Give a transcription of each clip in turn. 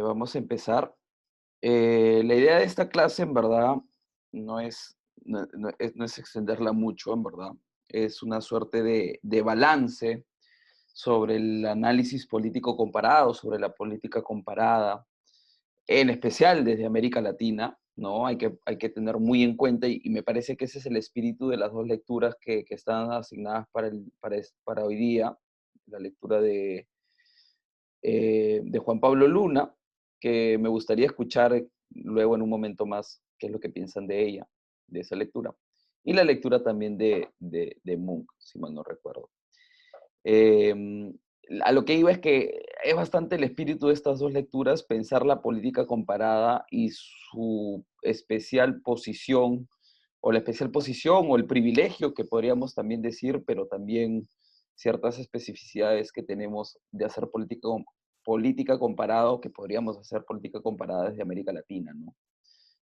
Vamos a empezar. La idea de esta clase, en verdad, no es extenderla mucho, en verdad. Es una suerte de balance sobre el análisis político comparado, sobre la política comparada, en especial desde América Latina, ¿no? Hay que tener muy en cuenta, y me parece que ese es el espíritu de las dos lecturas que están asignadas para hoy día. La lectura de Juan Pablo Luna, que me gustaría escuchar luego en un momento más qué es lo que piensan de ella, de esa lectura. Y la lectura también de Munch, si mal no recuerdo. Eh, a lo que iba es que es bastante el espíritu de estas dos lecturas, pensar la política comparada y su especial posición, o la especial posición o el privilegio que podríamos también decir, pero también ciertas especificidades que tenemos de hacer política comparada, o que podríamos hacer política comparada desde América Latina, ¿no?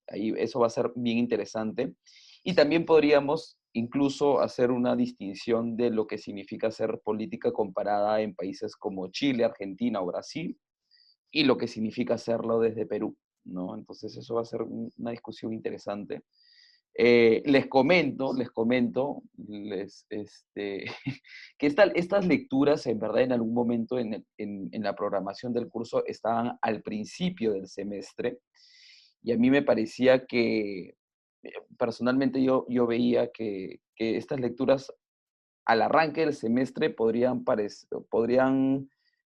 Ahí eso va a ser bien interesante. Y también podríamos incluso hacer una distinción de lo que significa hacer política comparada en países como Chile, Argentina o Brasil, y lo que significa hacerlo desde Perú, ¿no? Entonces eso va a ser una discusión interesante. Que estas lecturas, en verdad, en algún momento en la programación del curso estaban al principio del semestre, y a mí me parecía que, personalmente yo veía que estas lecturas al arranque del semestre podrían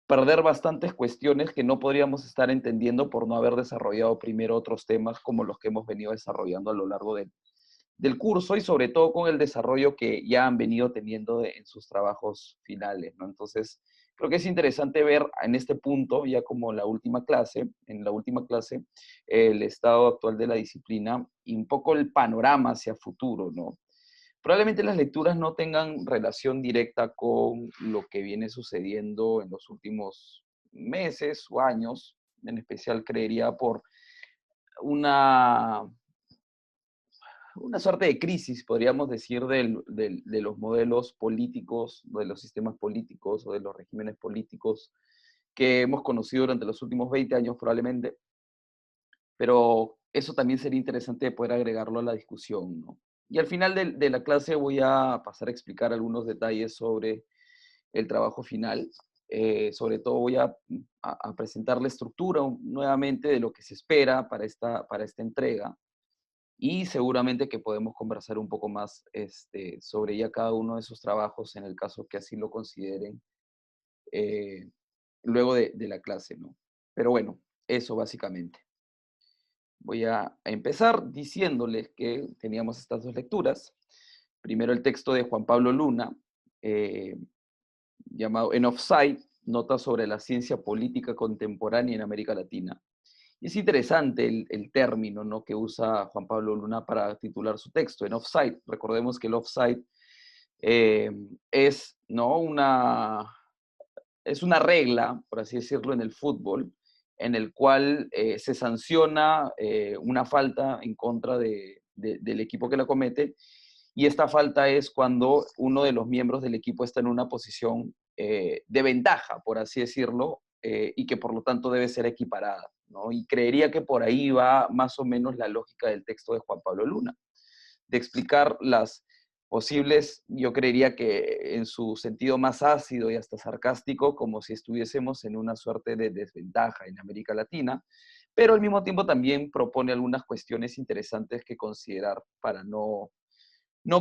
perder bastantes cuestiones que no podríamos estar entendiendo por no haber desarrollado primero otros temas como los que hemos venido desarrollando a lo largo del curso, y sobre todo con el desarrollo que ya han venido teniendo en sus trabajos finales, ¿no? Entonces, creo que es interesante ver en este punto, ya como en la última clase, el estado actual de la disciplina y un poco el panorama hacia futuro, ¿no? Probablemente las lecturas no tengan relación directa con lo que viene sucediendo en los últimos meses o años, en especial creería por una una suerte de crisis, podríamos decir, de los modelos políticos, de los sistemas políticos o de los regímenes políticos que hemos conocido durante los últimos 20 años probablemente, pero eso también sería interesante poder agregarlo a la discusión, ¿no? Y al final de la clase voy a pasar a explicar algunos detalles sobre el trabajo final. Sobre todo voy a presentar la estructura nuevamente de lo que se espera para esta entrega, y seguramente que podemos conversar un poco más sobre ya cada uno de esos trabajos en el caso que así lo consideren, eh, luego de la clase, ¿no? Pero bueno, eso básicamente. Voy a empezar diciéndoles que teníamos estas dos lecturas. Primero el texto de Juan Pablo Luna, eh, llamado En Offside, Notas sobre la ciencia política contemporánea en América Latina. Y es interesante el término, ¿no?, que usa Juan Pablo Luna para titular su texto, En Offside. Recordemos que el offside eh, es, ¿no?, es una regla, por así decirlo, en el fútbol, en el cual se sanciona una falta en contra del equipo que la comete, y esta falta es cuando uno de los miembros del equipo está en una posición de ventaja, por así decirlo, y que por lo tanto debe ser equiparada, ¿no? Y creería que por ahí va más o menos la lógica del texto de Juan Pablo Luna, de explicar las posibles, yo creería que en su sentido más ácido y hasta sarcástico, como si estuviésemos en una suerte de desventaja en América Latina, pero al mismo tiempo también propone algunas cuestiones interesantes que considerar para no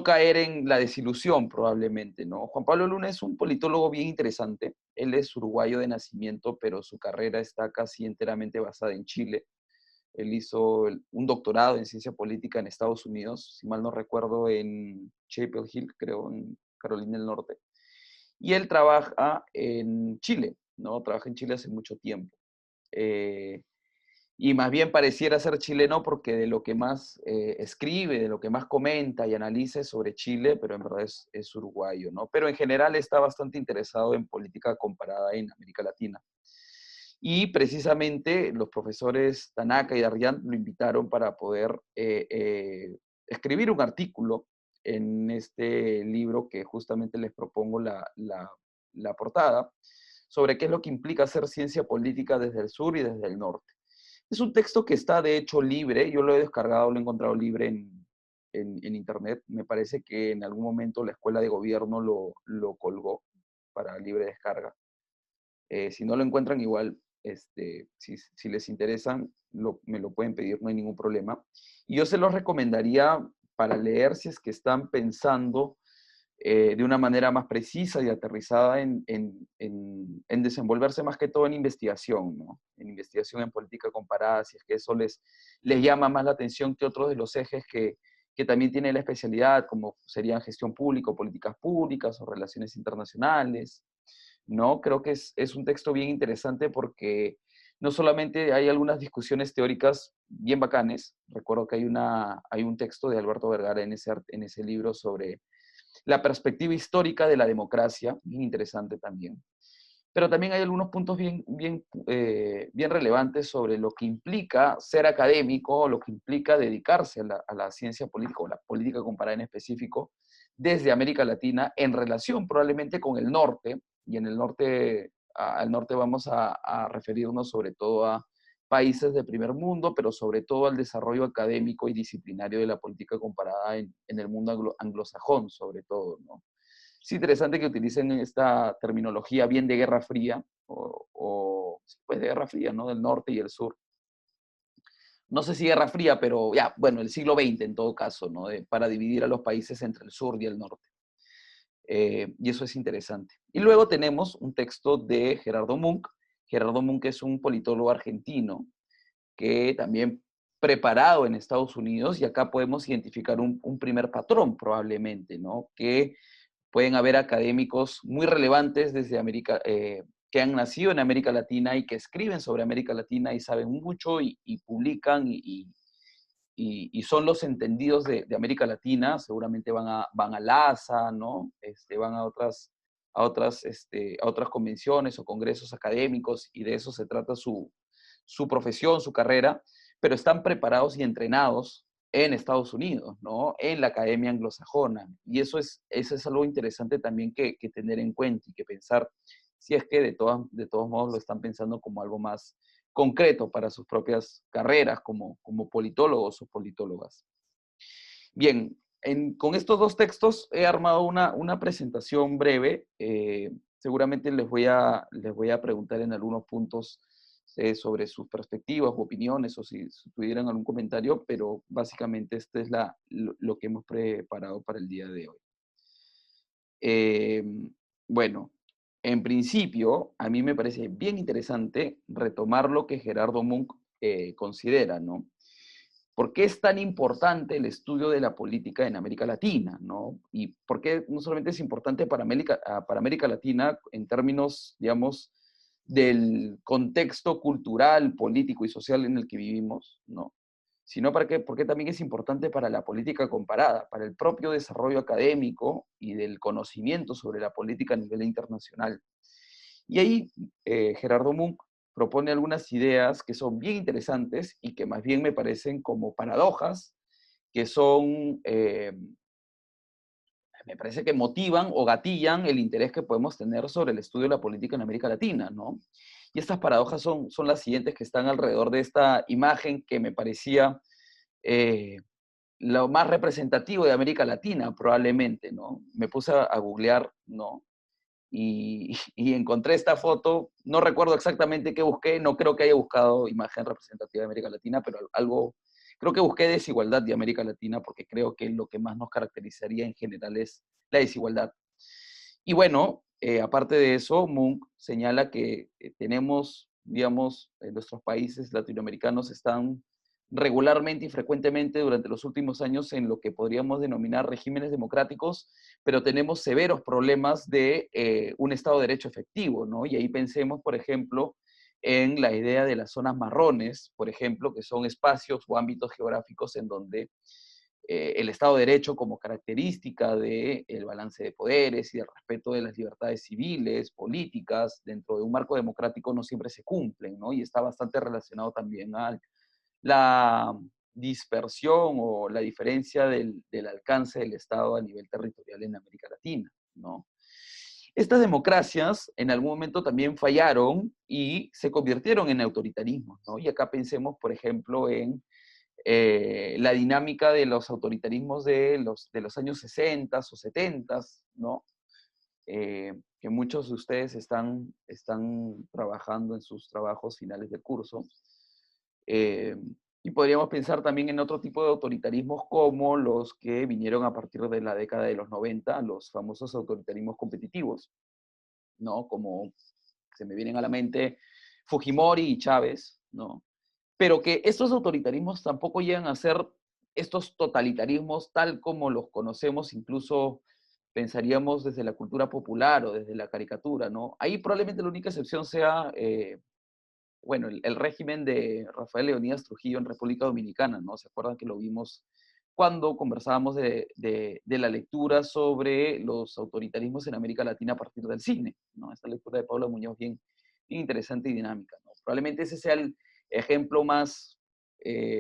caer en la desilusión probablemente, ¿no? Juan Pablo Luna es un politólogo bien interesante. Él es uruguayo de nacimiento, pero su carrera está casi enteramente basada en Chile. Él hizo un doctorado en ciencia política en Estados Unidos, si mal no recuerdo, en Chapel Hill, creo, en Carolina del Norte. Y él trabaja en Chile, ¿no? Trabaja en Chile hace mucho tiempo. Eh, y más bien pareciera ser chileno porque de lo que más escribe, de lo que más comenta y analiza es sobre Chile, pero en verdad es uruguayo, ¿no? Pero en general está bastante interesado en política comparada en América Latina. Y precisamente los profesores Tanaka y Darriant lo invitaron para poder escribir un artículo en este libro que justamente les propongo la portada, sobre qué es lo que implica hacer ciencia política desde el sur y desde el norte. Es un texto que está de hecho libre, yo lo he descargado, lo he encontrado libre en internet. Me parece que en algún momento la Escuela de Gobierno lo colgó para libre descarga. Si no lo encuentran igual, si les interesan, me lo pueden pedir, no hay ningún problema. Y yo se los recomendaría para leer si es que están pensando de una manera más precisa y aterrizada en desenvolverse más que todo en investigación, ¿no? En investigación en política comparada, si es que eso les llama más la atención que otros de los ejes que también tiene la especialidad, como serían gestión pública o políticas públicas o relaciones internacionales, ¿no? Creo que es un texto bien interesante porque no solamente hay algunas discusiones teóricas bien bacanes, recuerdo que hay un texto de Alberto Vergara en ese libro sobre la perspectiva histórica de la democracia, bien interesante también. Pero también hay algunos puntos bien relevantes sobre lo que implica ser académico, lo que implica dedicarse a la ciencia política o la política comparada en específico desde América Latina en relación probablemente con el norte, y en el norte, al norte vamos a referirnos sobre todo a países de primer mundo, pero sobre todo al desarrollo académico y disciplinario de la política comparada en el mundo anglosajón, sobre todo, ¿no? Es interesante que utilicen esta terminología bien de Guerra Fría, pues de Guerra Fría, ¿no? Del norte y el sur. No sé si Guerra Fría, pero ya, bueno, el siglo XX en todo caso, ¿no? Para dividir a los países entre el sur y el norte. Y eso es interesante. Y luego tenemos un texto de Gerardo Munk. Gerardo Munk es un politólogo argentino que también preparado en Estados Unidos, y acá podemos identificar un primer patrón probablemente, ¿no? Que pueden haber académicos muy relevantes desde América, que han nacido en América Latina y que escriben sobre América Latina y saben mucho y publican y son los entendidos de América Latina. Seguramente van a LASA, ¿no? Van a otras convenciones o congresos académicos, y de eso se trata su profesión, su carrera, pero están preparados y entrenados en Estados Unidos, ¿no? En la academia anglosajona. Y eso es algo interesante también que tener en cuenta y que pensar, si es que de todos modos lo están pensando como algo más concreto para sus propias carreras como politólogos o politólogas. Bien, con estos dos textos he armado una presentación breve. Seguramente les voy a preguntar en algunos puntos sobre sus perspectivas o opiniones, o si tuvieran algún comentario, pero básicamente este es lo que hemos preparado para el día de hoy. Eh, bueno, en principio, a mí me parece bien interesante retomar lo que Gerardo Munk considera, ¿no? ¿Por qué es tan importante el estudio de la política en América Latina, ¿no? Y por qué no solamente es importante para América Latina en términos, digamos, del contexto cultural, político y social en el que vivimos, ¿no? Sino porque también es importante para la política comparada, para el propio desarrollo académico y del conocimiento sobre la política a nivel internacional. Y ahí Gerardo Munk propone algunas ideas que son bien interesantes y que más bien me parecen como paradojas, que me parece que motivan o gatillan el interés que podemos tener sobre el estudio de la política en América Latina, ¿no? Y estas paradojas son las siguientes que están alrededor de esta imagen que me parecía eh, lo más representativo de América Latina, probablemente, ¿no? Me puse a googlear, ¿no? Y encontré esta foto, no recuerdo exactamente qué busqué, no creo que haya buscado imagen representativa de América Latina, pero algo, creo que busqué desigualdad de América Latina, porque creo que lo que más nos caracterizaría en general es la desigualdad. Y bueno, aparte de eso, Munk señala que tenemos, digamos, nuestros países latinoamericanos están regularmente y frecuentemente durante los últimos años en lo que podríamos denominar regímenes democráticos, pero tenemos severos problemas de un Estado de Derecho efectivo, ¿no? Y ahí pensemos, por ejemplo, en la idea de las zonas marrones, por ejemplo, que son espacios o ámbitos geográficos en donde el Estado de Derecho como característica del balance de poderes y del respeto de las libertades civiles, políticas, dentro de un marco democrático no siempre se cumplen, ¿no? Y está bastante relacionado también a la dispersión o la diferencia del alcance del Estado a nivel territorial en América Latina, ¿no? Estas democracias en algún momento también fallaron y se convirtieron en autoritarismos, ¿no? Y acá pensemos, por ejemplo, en la dinámica de los autoritarismos de los años 60 o 70, ¿no? Que muchos de ustedes están trabajando en sus trabajos finales de curso. Eh, y podríamos pensar también en otro tipo de autoritarismos como los que vinieron a partir de la década de los 90, los famosos autoritarismos competitivos, ¿no? Como se me vienen a la mente Fujimori y Chávez, ¿no? Pero que estos autoritarismos tampoco llegan a ser estos totalitarismos tal como los conocemos, incluso pensaríamos desde la cultura popular o desde la caricatura, ¿no? Ahí probablemente la única excepción sea, bueno, el régimen de Rafael Leonidas Trujillo en República Dominicana, ¿no? ¿Se acuerdan que lo vimos cuando conversábamos de la lectura sobre los autoritarismos en América Latina a partir del cine, ¿no? Esta lectura de Pablo Muñoz bien interesante y dinámica, ¿no? Probablemente ese sea el ejemplo más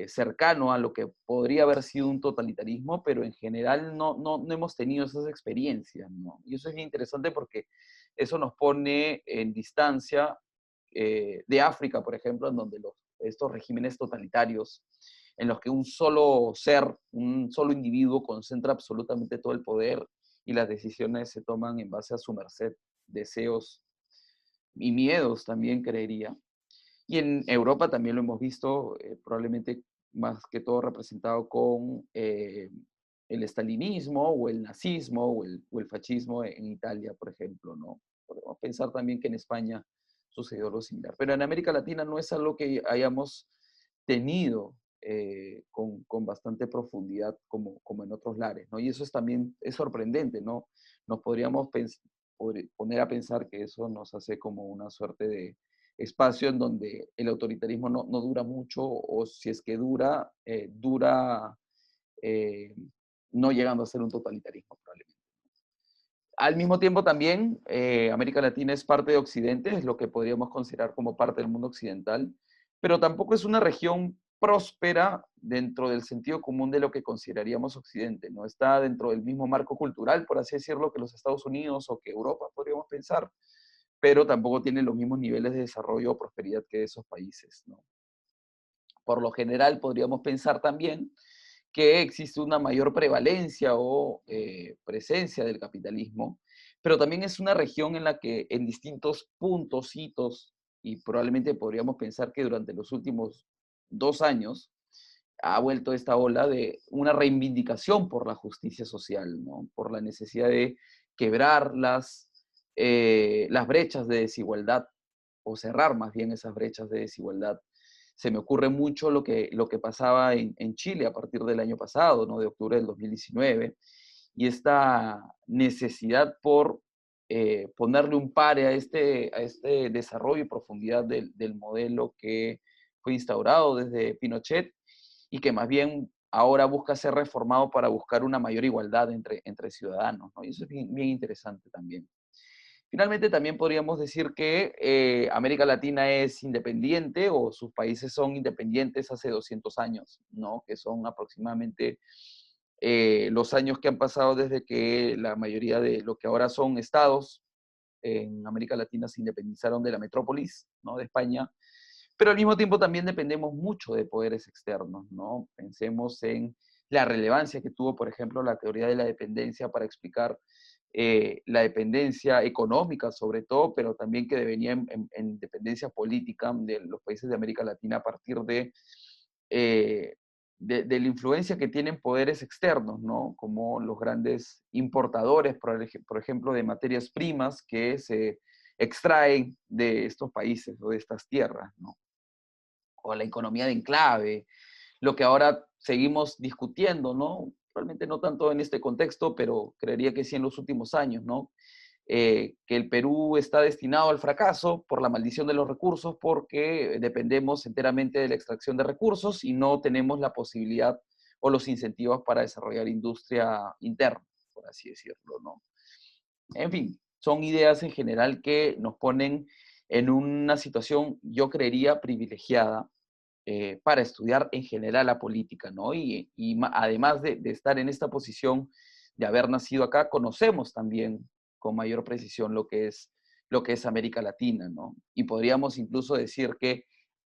cercano a lo que podría haber sido un totalitarismo, pero en general no hemos tenido esas experiencias, ¿no? Y eso es bien interesante porque eso nos pone en distancia de África, por ejemplo, en donde estos regímenes totalitarios, en los que un solo ser, un solo individuo concentra absolutamente todo el poder y las decisiones se toman en base a su merced, deseos y miedos también creería. Y en Europa también lo hemos visto, probablemente más que todo representado con el estalinismo o el nazismo o el fascismo en Italia, por ejemplo, ¿no? Podemos pensar también que en España sucedió lo similar. Pero en América Latina no es algo que hayamos tenido con bastante profundidad como en otros lares, ¿no? Y eso también es sorprendente, ¿no? Nos podríamos poner a pensar que eso nos hace como una suerte de espacio en donde el autoritarismo no dura mucho o si es que dura, dura eh, no llegando a ser un totalitarismo probablemente. Al mismo tiempo también, América Latina es parte de Occidente, es lo que podríamos considerar como parte del mundo occidental, pero tampoco es una región próspera dentro del sentido común de lo que consideraríamos Occidente, no está dentro del mismo marco cultural, por así decirlo, que los Estados Unidos o que Europa, podríamos pensar, pero tampoco tiene los mismos niveles de desarrollo o prosperidad que esos países, ¿no? Por lo general, podríamos pensar también que existe una mayor prevalencia o presencia del capitalismo, pero también es una región en la que en distintos puntos, hitos, y probablemente podríamos pensar que durante los últimos 2 años ha vuelto esta ola de una reivindicación por la justicia social, ¿no? Por la necesidad de quebrar las brechas de desigualdad o cerrar más bien esas brechas de desigualdad. Se me ocurre mucho lo que pasaba en Chile a partir del año pasado, ¿no? De octubre del 2019, y esta necesidad por ponerle un pare a este desarrollo y profundidad del modelo que fue instaurado desde Pinochet y que más bien ahora busca ser reformado para buscar una mayor igualdad entre ciudadanos, ¿no? Y eso es bien interesante también. Finalmente, también podríamos decir que América Latina es independiente o sus países son independientes hace 200 años, ¿no? Que son aproximadamente los años que han pasado desde que la mayoría de lo que ahora son estados en América Latina se independizaron de la metrópolis, ¿no? De España, pero al mismo tiempo también dependemos mucho de poderes externos, ¿no? Pensemos en la relevancia que tuvo, por ejemplo, la teoría de la dependencia para explicar la dependencia económica sobre todo, pero también que devenía en dependencia política de los países de América Latina a partir eh, de la influencia que tienen poderes externos, ¿no? Como los grandes importadores, por ejemplo, de materias primas que se extraen de estos países o de estas tierras, ¿no? O la economía de enclave, lo que ahora seguimos discutiendo, ¿no? Realmente no tanto en este contexto, pero creería que sí en los últimos años, ¿no? Que el Perú está destinado al fracaso por la maldición de los recursos, porque dependemos enteramente de la extracción de recursos y no tenemos la posibilidad o los incentivos para desarrollar industria interna, por así decirlo, ¿no? En fin, son ideas en general que nos ponen en una situación, yo creería, privilegiada para estudiar en general la política, ¿no? Además de estar en esta posición de haber nacido acá, conocemos también con mayor precisión lo que es América Latina, ¿no? Y podríamos incluso decir que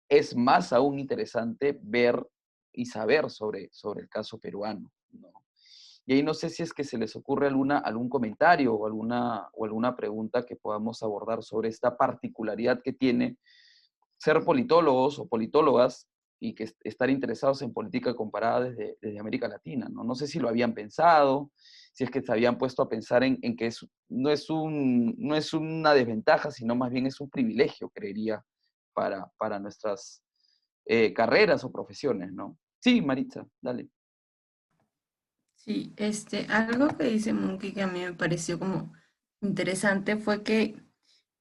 es más aún interesante ver y saber sobre el caso peruano, ¿no? Y ahí no sé si es que se les ocurre algún comentario o alguna pregunta que podamos abordar sobre esta particularidad que tiene ser politólogos o politólogas y que estar interesados en política comparada desde América Latina, ¿no? No sé si lo habían pensado, si es que se habían puesto a pensar en que no es una desventaja, sino más bien es un privilegio, creería, para nuestras carreras o profesiones, ¿no? Sí, Maritza, dale. Sí, algo que dice Monkey que a mí me pareció como interesante fue que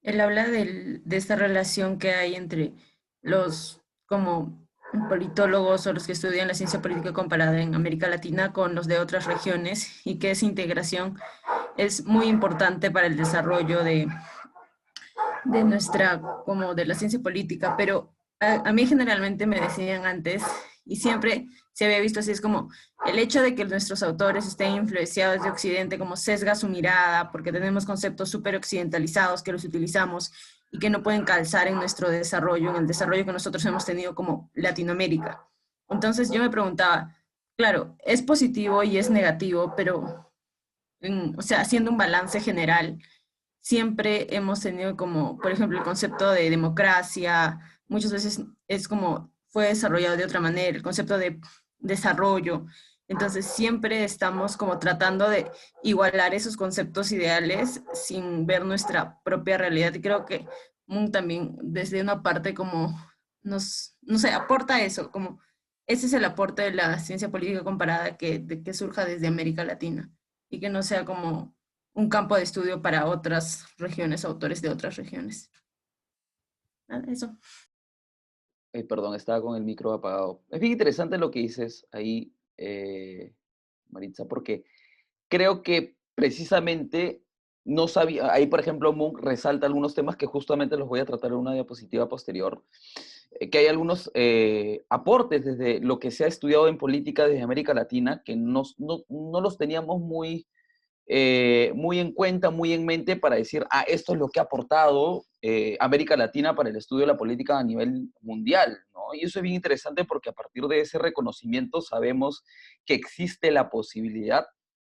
él habla de esta relación que hay entre los como politólogos o los que estudian la ciencia política comparada en América Latina con los de otras regiones y que esa integración es muy importante para el desarrollo de nuestra, como de la ciencia política, pero a mí generalmente me decían antes, y siempre se había visto así, es como el hecho de que nuestros autores estén influenciados de Occidente, como sesga su mirada, porque tenemos conceptos súper occidentalizados que los utilizamos y que no pueden calzar en nuestro desarrollo, en el desarrollo que nosotros hemos tenido como Latinoamérica. Entonces yo me preguntaba, claro, es positivo y es negativo, pero, o sea, haciendo un balance general, siempre hemos tenido como, por ejemplo, el concepto de democracia, muchas veces es como fue desarrollado de otra manera, el concepto de desarrollo. Entonces siempre estamos como tratando de igualar esos conceptos ideales sin ver nuestra propia realidad. Y creo que Moon también desde una parte como nos, no sé, aporta eso, como ese es el aporte de la ciencia política comparada que surja desde América Latina y que no sea como un campo de estudio para otras regiones, autores de otras regiones. Nada, eso. Perdón, estaba con el micro apagado. Es bien interesante lo que dices ahí, Maritza, porque creo que precisamente no sabía, ahí por ejemplo Moon resalta algunos temas que justamente los voy a tratar en una diapositiva posterior, que hay algunos aportes desde lo que se ha estudiado en política desde América Latina que no los teníamos muy en cuenta, muy en mente para decir, esto es lo que ha aportado América Latina para el estudio de la política a nivel mundial, ¿no? Y eso es bien interesante porque a partir de ese reconocimiento sabemos que existe la posibilidad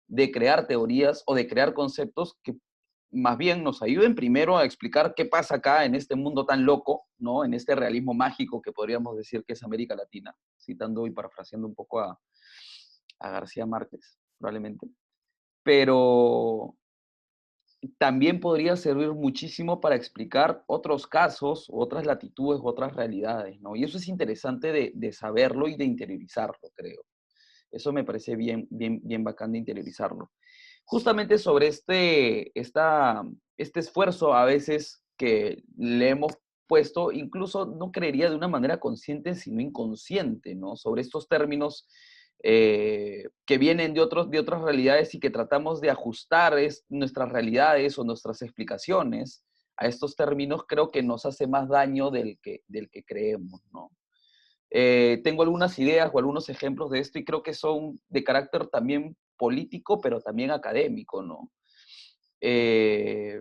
de crear teorías o de crear conceptos que más bien nos ayuden primero a explicar qué pasa acá en este mundo tan loco, ¿no? En este realismo mágico que podríamos decir que es América Latina, citando y parafraseando un poco a García Márquez, probablemente. Pero también podría servir muchísimo para explicar otros casos, otras latitudes, otras realidades, ¿no? Y eso es interesante de saberlo y de interiorizarlo, creo. Eso me parece bien bacán de interiorizarlo. Justamente sobre este esfuerzo a veces que le hemos puesto, incluso no creería de una manera consciente, sino inconsciente, ¿no? Sobre estos términos que vienen de otras realidades y que tratamos de ajustar nuestras realidades o nuestras explicaciones a estos términos, creo que nos hace más daño del que creemos, ¿no? Tengo algunas ideas o algunos ejemplos de esto y creo que son de carácter también político, pero también académico, ¿no? Eh,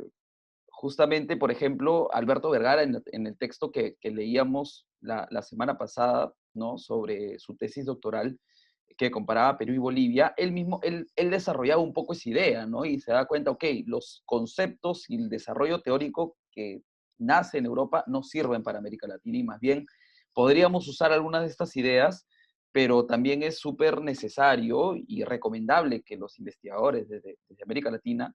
Justamente, por ejemplo, Alberto Vergara, en el texto que leíamos la semana pasada, ¿no? Sobre su tesis doctoral, que comparaba Perú y Bolivia, él desarrollaba un poco esa idea, ¿no? Y se da cuenta, ok, los conceptos y el desarrollo teórico que nace en Europa no sirven para América Latina y más bien podríamos usar algunas de estas ideas, pero también es súper necesario y recomendable que los investigadores desde América Latina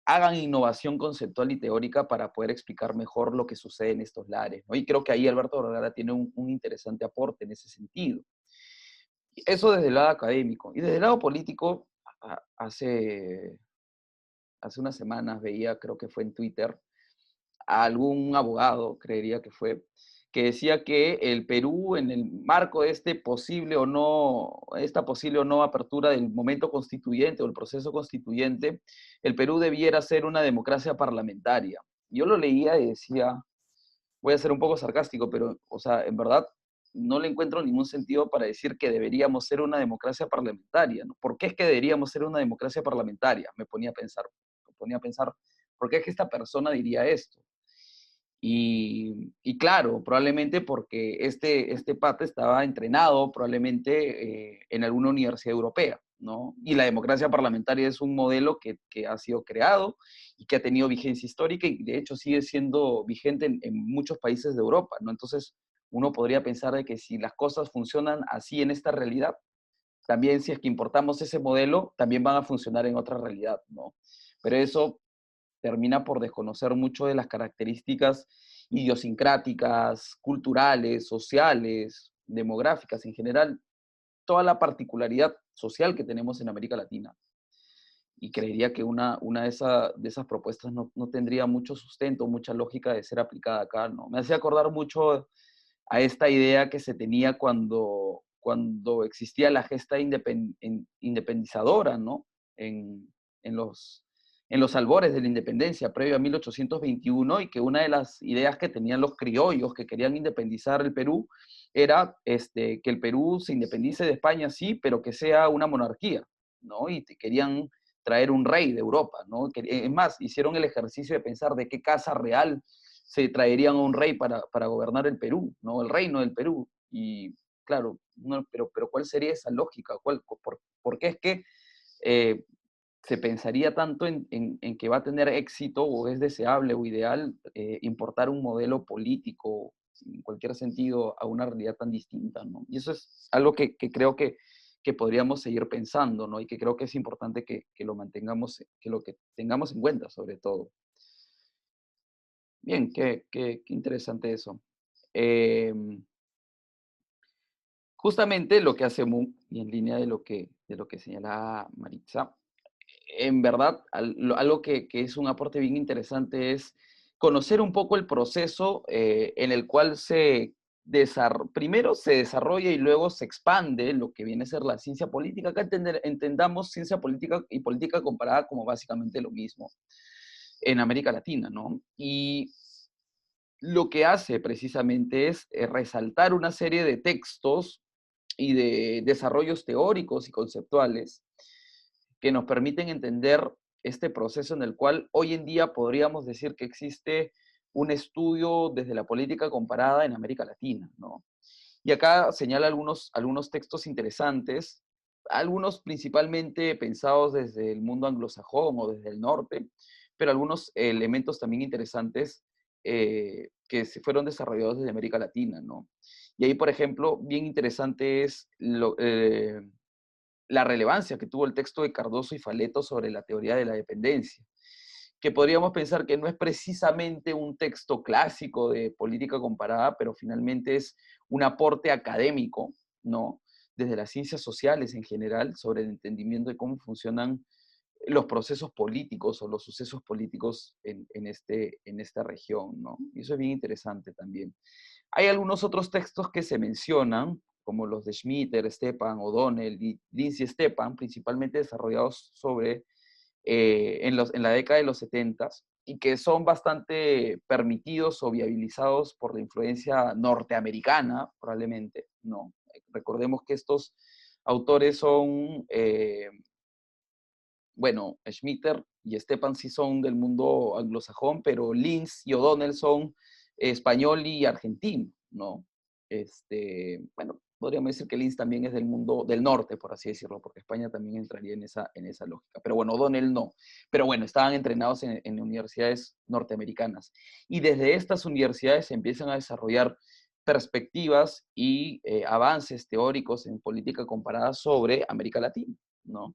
hagan innovación conceptual y teórica para poder explicar mejor lo que sucede en estos lares, ¿no? Y creo que ahí Alberto Vergara tiene un interesante aporte en ese sentido. Eso desde el lado académico. Y desde el lado político, hace unas semanas veía, creo que fue en Twitter, a algún abogado, creería que fue, que decía que el Perú, en el marco de esta posible o no apertura del momento constituyente o el proceso constituyente, el Perú debiera ser una democracia parlamentaria. Yo lo leía y decía, voy a ser un poco sarcástico, pero, o sea, en verdad no le encuentro ningún sentido para decir que deberíamos ser una democracia parlamentaria, ¿no? ¿Por qué es que deberíamos ser una democracia parlamentaria? Me ponía a pensar. ponía a pensar, ¿por qué es que esta persona diría esto? Y claro, probablemente porque este pata estaba entrenado probablemente en alguna universidad europea, ¿no? Y la democracia parlamentaria es un modelo que ha sido creado y que ha tenido vigencia histórica y de hecho sigue siendo vigente en muchos países de Europa, ¿no? Entonces uno podría pensar de que si las cosas funcionan así en esta realidad, también si es que importamos ese modelo, también van a funcionar en otra realidad, ¿no? Pero eso termina por desconocer mucho de las características idiosincráticas, culturales, sociales, demográficas en general, toda la particularidad social que tenemos en América Latina. Y creería que una de esas propuestas no tendría mucho sustento, mucha lógica de ser aplicada acá, ¿no? Me hacía acordar mucho a esta idea que se tenía cuando existía la gesta independizadora, ¿no? En los, en los albores de la independencia, previo a 1821, y que una de las ideas que tenían los criollos que querían independizar el Perú era que el Perú se independice de España, sí, pero que sea una monarquía, ¿no? Y querían traer un rey de Europa, ¿no? Es más, hicieron el ejercicio de pensar de qué casa real se traerían a un rey para gobernar el Perú, ¿no? El reino del Perú. Y claro, no, pero ¿cuál sería esa lógica? ¿Por qué es que eh, se pensaría tanto en que va a tener éxito o es deseable o ideal importar un modelo político en cualquier sentido a una realidad tan distinta, ¿no? Y eso es algo que creo que podríamos seguir pensando, ¿no? Y que creo que es importante que lo mantengamos, que tengamos en cuenta sobre todo. Bien, qué interesante eso. Em, Justamente lo que hace Moon, y en línea de lo que señala Maritza, en verdad, algo que es un aporte bien interesante es conocer un poco el proceso en el cual primero se desarrolla y luego se expande lo que viene a ser la ciencia política. Acá entendamos ciencia política y política comparada como básicamente lo mismo en América Latina, ¿no? Y lo que hace precisamente es resaltar una serie de textos y de desarrollos teóricos y conceptuales que nos permiten entender este proceso en el cual hoy en día podríamos decir que existe un estudio desde la política comparada en América Latina, ¿no? Y acá señala algunos textos interesantes, algunos principalmente pensados desde el mundo anglosajón o desde el norte, pero algunos elementos también interesantes que se fueron desarrollados desde América Latina, ¿no? Y ahí, por ejemplo, bien interesante es la relevancia que tuvo el texto de Cardoso y Faleto sobre la teoría de la dependencia, que podríamos pensar que no es precisamente un texto clásico de política comparada, pero finalmente es un aporte académico, ¿no? Desde las ciencias sociales en general, sobre el entendimiento de cómo funcionan los procesos políticos o los sucesos políticos en esta región, ¿no? Y eso es bien interesante también. Hay algunos otros textos que se mencionan, como los de Schmitter, Stepan, O'Donnell y Lindsay Stepan, principalmente desarrollados en la década de los 70 y que son bastante permitidos o viabilizados por la influencia norteamericana, probablemente, ¿no? Recordemos que estos autores son, bueno, Schmitter y Stepan sí son del mundo anglosajón, pero Linz y O'Donnell son español y argentino, ¿no? Bueno, podríamos decir que Linz también es del mundo del norte, por así decirlo, porque España también entraría en esa lógica. Pero bueno, O'Donnell no. Pero bueno, estaban entrenados en universidades norteamericanas. Y desde estas universidades se empiezan a desarrollar perspectivas y avances teóricos en política comparada sobre América Latina, ¿no?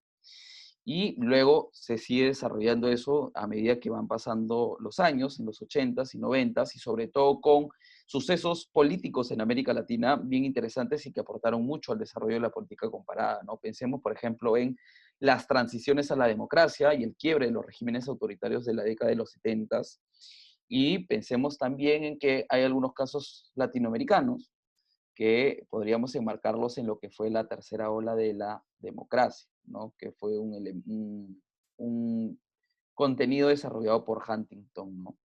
Y luego se sigue desarrollando eso a medida que van pasando los años, en los 80s y 90s, y sobre todo con sucesos políticos en América Latina bien interesantes y que aportaron mucho al desarrollo de la política comparada, ¿no? Pensemos, por ejemplo, en las transiciones a la democracia y el quiebre de los regímenes autoritarios de la década de los 70s, y pensemos también en que hay algunos casos latinoamericanos que podríamos enmarcarlos en lo que fue la tercera ola de la democracia, ¿no? Que fue un contenido desarrollado por Huntington, ¿no?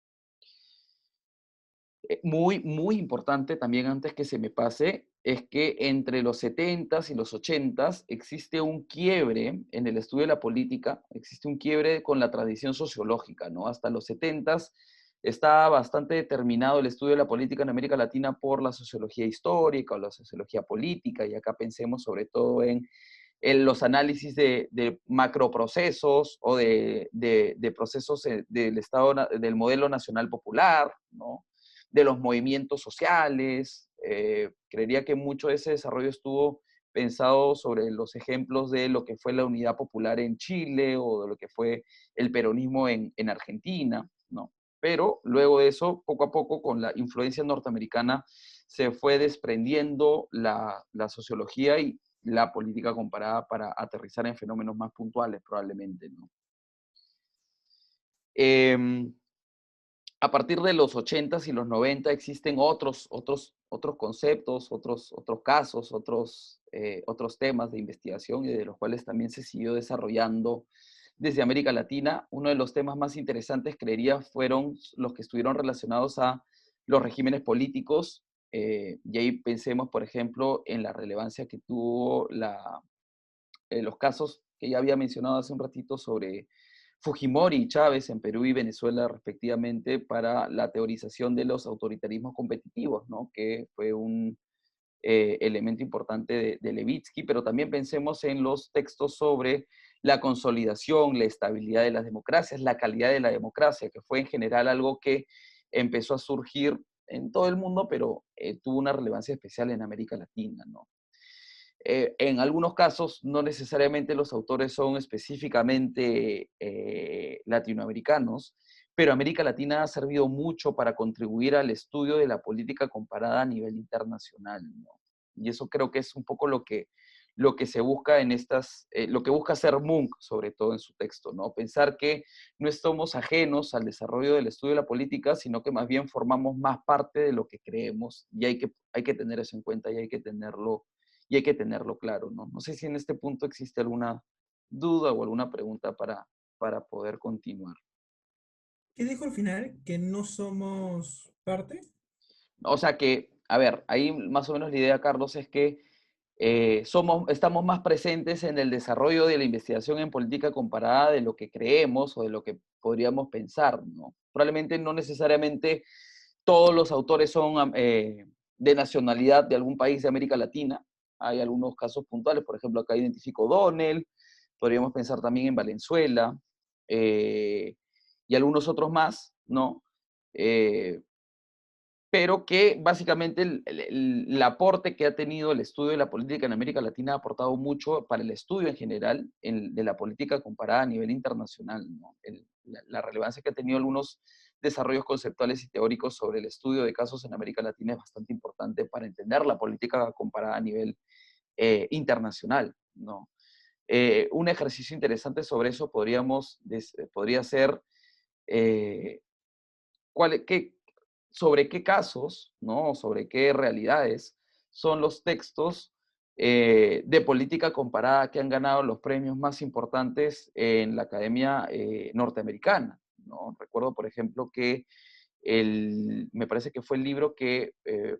Muy importante también, antes que se me pase, es que entre los 70s y los 80s existe un quiebre en el estudio de la política, existe un quiebre con la tradición sociológica, ¿no? Hasta los 70s está bastante determinado el estudio de la política en América Latina por la sociología histórica o la sociología política, y acá pensemos sobre todo en los análisis de macroprocesos o de procesos del Estado, del modelo nacional popular, ¿no? De los movimientos sociales. Creería que mucho de ese desarrollo estuvo pensado sobre los ejemplos de lo que fue la unidad popular en Chile o de lo que fue el peronismo en Argentina, ¿no? Pero luego de eso, poco a poco, con la influencia norteamericana, se fue desprendiendo la sociología y la política comparada para aterrizar en fenómenos más puntuales, probablemente, ¿no? Eh, a partir de los 80s y los 90 existen otros conceptos, otros casos, otros temas de investigación y de los cuales también se siguió desarrollando desde América Latina. Uno de los temas más interesantes, creería, fueron los que estuvieron relacionados a los regímenes políticos. Y ahí pensemos, por ejemplo, en la relevancia que tuvo los casos que ya había mencionado hace un ratito sobre Fujimori y Chávez en Perú y Venezuela respectivamente, para la teorización de los autoritarismos competitivos, ¿no? Que fue un elemento importante de Levitsky, pero también pensemos en los textos sobre la consolidación, la estabilidad de las democracias, la calidad de la democracia, que fue en general algo que empezó a surgir en todo el mundo, pero tuvo una relevancia especial en América Latina, ¿no? En algunos casos, no necesariamente los autores son específicamente latinoamericanos, pero América Latina ha servido mucho para contribuir al estudio de la política comparada a nivel internacional, ¿no? Y eso creo que es un poco lo que se busca en lo que busca hacer Munk, sobre todo en su texto, ¿no? Pensar que no estamos ajenos al desarrollo del estudio de la política, sino que más bien formamos más parte de lo que creemos, y hay que tener eso en cuenta y hay que tenerlo claro, ¿no? No sé si en este punto existe alguna duda o alguna pregunta para poder continuar. ¿Qué dijo al final? ¿Que no somos parte? O sea que, a ver, ahí más o menos la idea, Carlos, es que estamos más presentes en el desarrollo de la investigación en política comparada de lo que creemos o de lo que podríamos pensar, ¿no? Probablemente no necesariamente todos los autores son de nacionalidad de algún país de América Latina. Hay algunos casos puntuales, por ejemplo, acá identifico O'Donnell, podríamos pensar también en Valenzuela, eh, y algunos otros más, ¿no? Eh, pero que básicamente el aporte que ha tenido el estudio de la política en América Latina ha aportado mucho para el estudio en general de la política comparada a nivel internacional, ¿no? La relevancia que ha tenido algunos desarrollos conceptuales y teóricos sobre el estudio de casos en América Latina es bastante importante para entender la política comparada a nivel internacional, ¿no? Un ejercicio interesante sobre eso podría ser eh, qué, sobre qué casos, ¿no? Sobre qué realidades son los textos de política comparada que han ganado los premios más importantes en la Academia Norteamericana, ¿no? Recuerdo, por ejemplo, que me parece que fue el libro que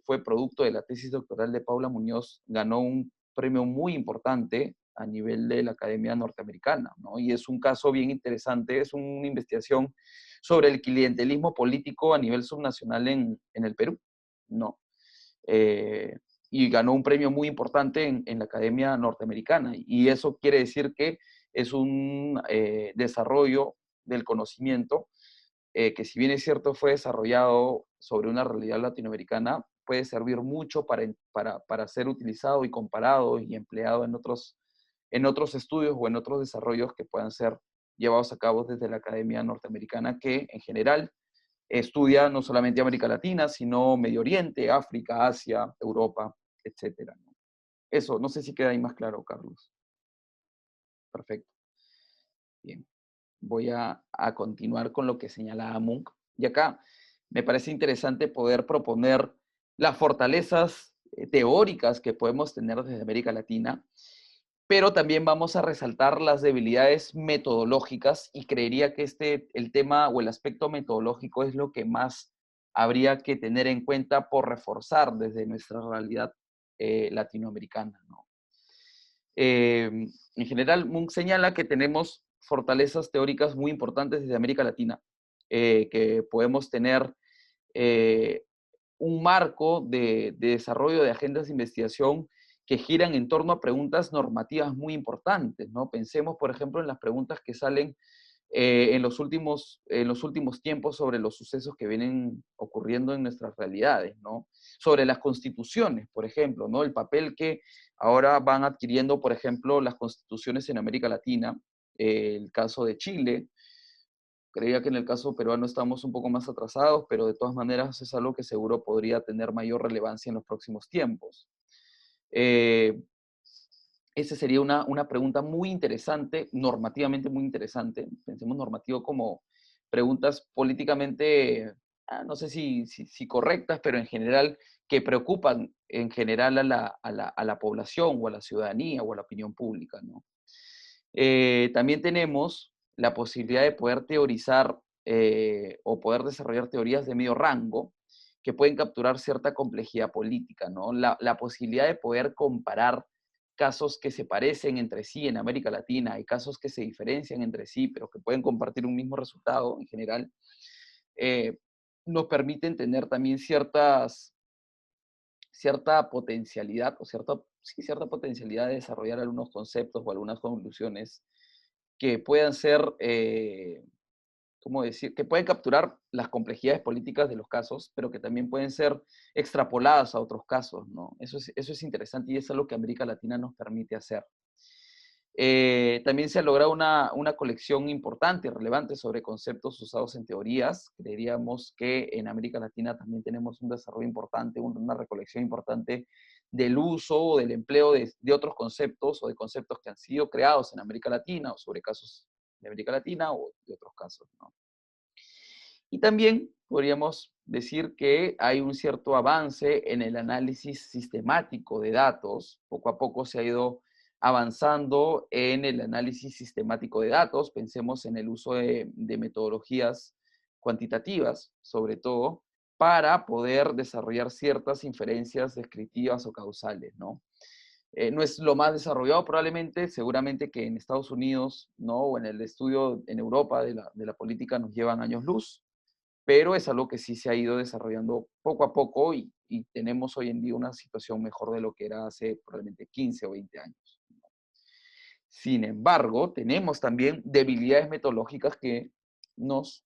fue producto de la tesis doctoral de Paula Muñoz, ganó un premio muy importante a nivel de la Academia Norteamericana, ¿no? Y es un caso bien interesante, es una investigación sobre el clientelismo político a nivel subnacional en el Perú, ¿no? Eh, y ganó un premio muy importante en la Academia Norteamericana. Y eso quiere decir que es un desarrollo del conocimiento que, si bien es cierto fue desarrollado sobre una realidad latinoamericana, puede servir mucho para ser utilizado y comparado y empleado en otros estudios o en otros desarrollos que puedan ser llevados a cabo desde la Academia Norteamericana, que en general estudia no solamente América Latina, sino Medio Oriente, África, Asia, Europa, etcétera, ¿no? Eso, no sé si queda ahí más claro, Carlos. Perfecto. Bien. Voy a continuar con lo que señalaba Munk. Y acá me parece interesante poder proponer las fortalezas teóricas que podemos tener desde América Latina, pero también vamos a resaltar las debilidades metodológicas, y creería que el tema o el aspecto metodológico es lo que más habría que tener en cuenta por reforzar desde nuestra realidad latinoamericana, ¿no? En general, Munk señala que tenemos fortalezas teóricas muy importantes desde América Latina, que podemos tener eh, un marco de desarrollo de agendas de investigación que giran en torno a preguntas normativas muy importantes, ¿no? Pensemos, por ejemplo, en las preguntas que salen en los últimos tiempos sobre los sucesos que vienen ocurriendo en nuestras realidades, ¿no? Sobre las constituciones, por ejemplo, ¿no? El papel que ahora van adquiriendo, por ejemplo, las constituciones en América Latina, el caso de Chile. Creía que en el caso peruano estamos un poco más atrasados, pero de todas maneras es algo que seguro podría tener mayor relevancia en los próximos tiempos. Eh, Esa sería una pregunta muy interesante, normativamente muy interesante. Pensemos normativo como preguntas políticamente, no sé si correctas, pero en general que preocupan en general a la población o a la ciudadanía o a la opinión pública, ¿no? También tenemos la posibilidad de poder teorizar o poder desarrollar teorías de medio rango que pueden capturar cierta complejidad política, ¿no? La posibilidad de poder comparar casos que se parecen entre sí en América Latina y casos que se diferencian entre sí, pero que pueden compartir un mismo resultado en general, eh, nos permiten tener también cierta potencialidad o sí, cierta potencialidad de desarrollar algunos conceptos o algunas conclusiones que puedan ser, ¿cómo decir? Que pueden capturar las complejidades políticas de los casos, pero que también pueden ser extrapoladas a otros casos, ¿no? Eso es interesante y es algo que América Latina nos permite hacer. También se ha logrado una colección importante y relevante sobre conceptos usados en teorías. Creeríamos que en América Latina también tenemos un desarrollo importante, una recolección importante del uso o del empleo de otros conceptos o de conceptos que han sido creados en América Latina o sobre casos de América Latina o de otros casos, ¿no? Y también podríamos decir que hay un cierto avance en el análisis sistemático de datos. Poco a poco se ha ido avanzando en el análisis sistemático de datos. Pensemos en el uso de metodologías cuantitativas, sobre todo, para poder desarrollar ciertas inferencias descriptivas o causales, ¿no? No es lo más desarrollado probablemente, seguramente que en Estados Unidos, ¿no? O en el estudio en Europa de la política nos llevan años luz, pero es algo que sí se ha ido desarrollando poco a poco y tenemos hoy en día una situación mejor de lo que era hace probablemente 15 o 20 años. Sin embargo, tenemos también debilidades metodológicas que nos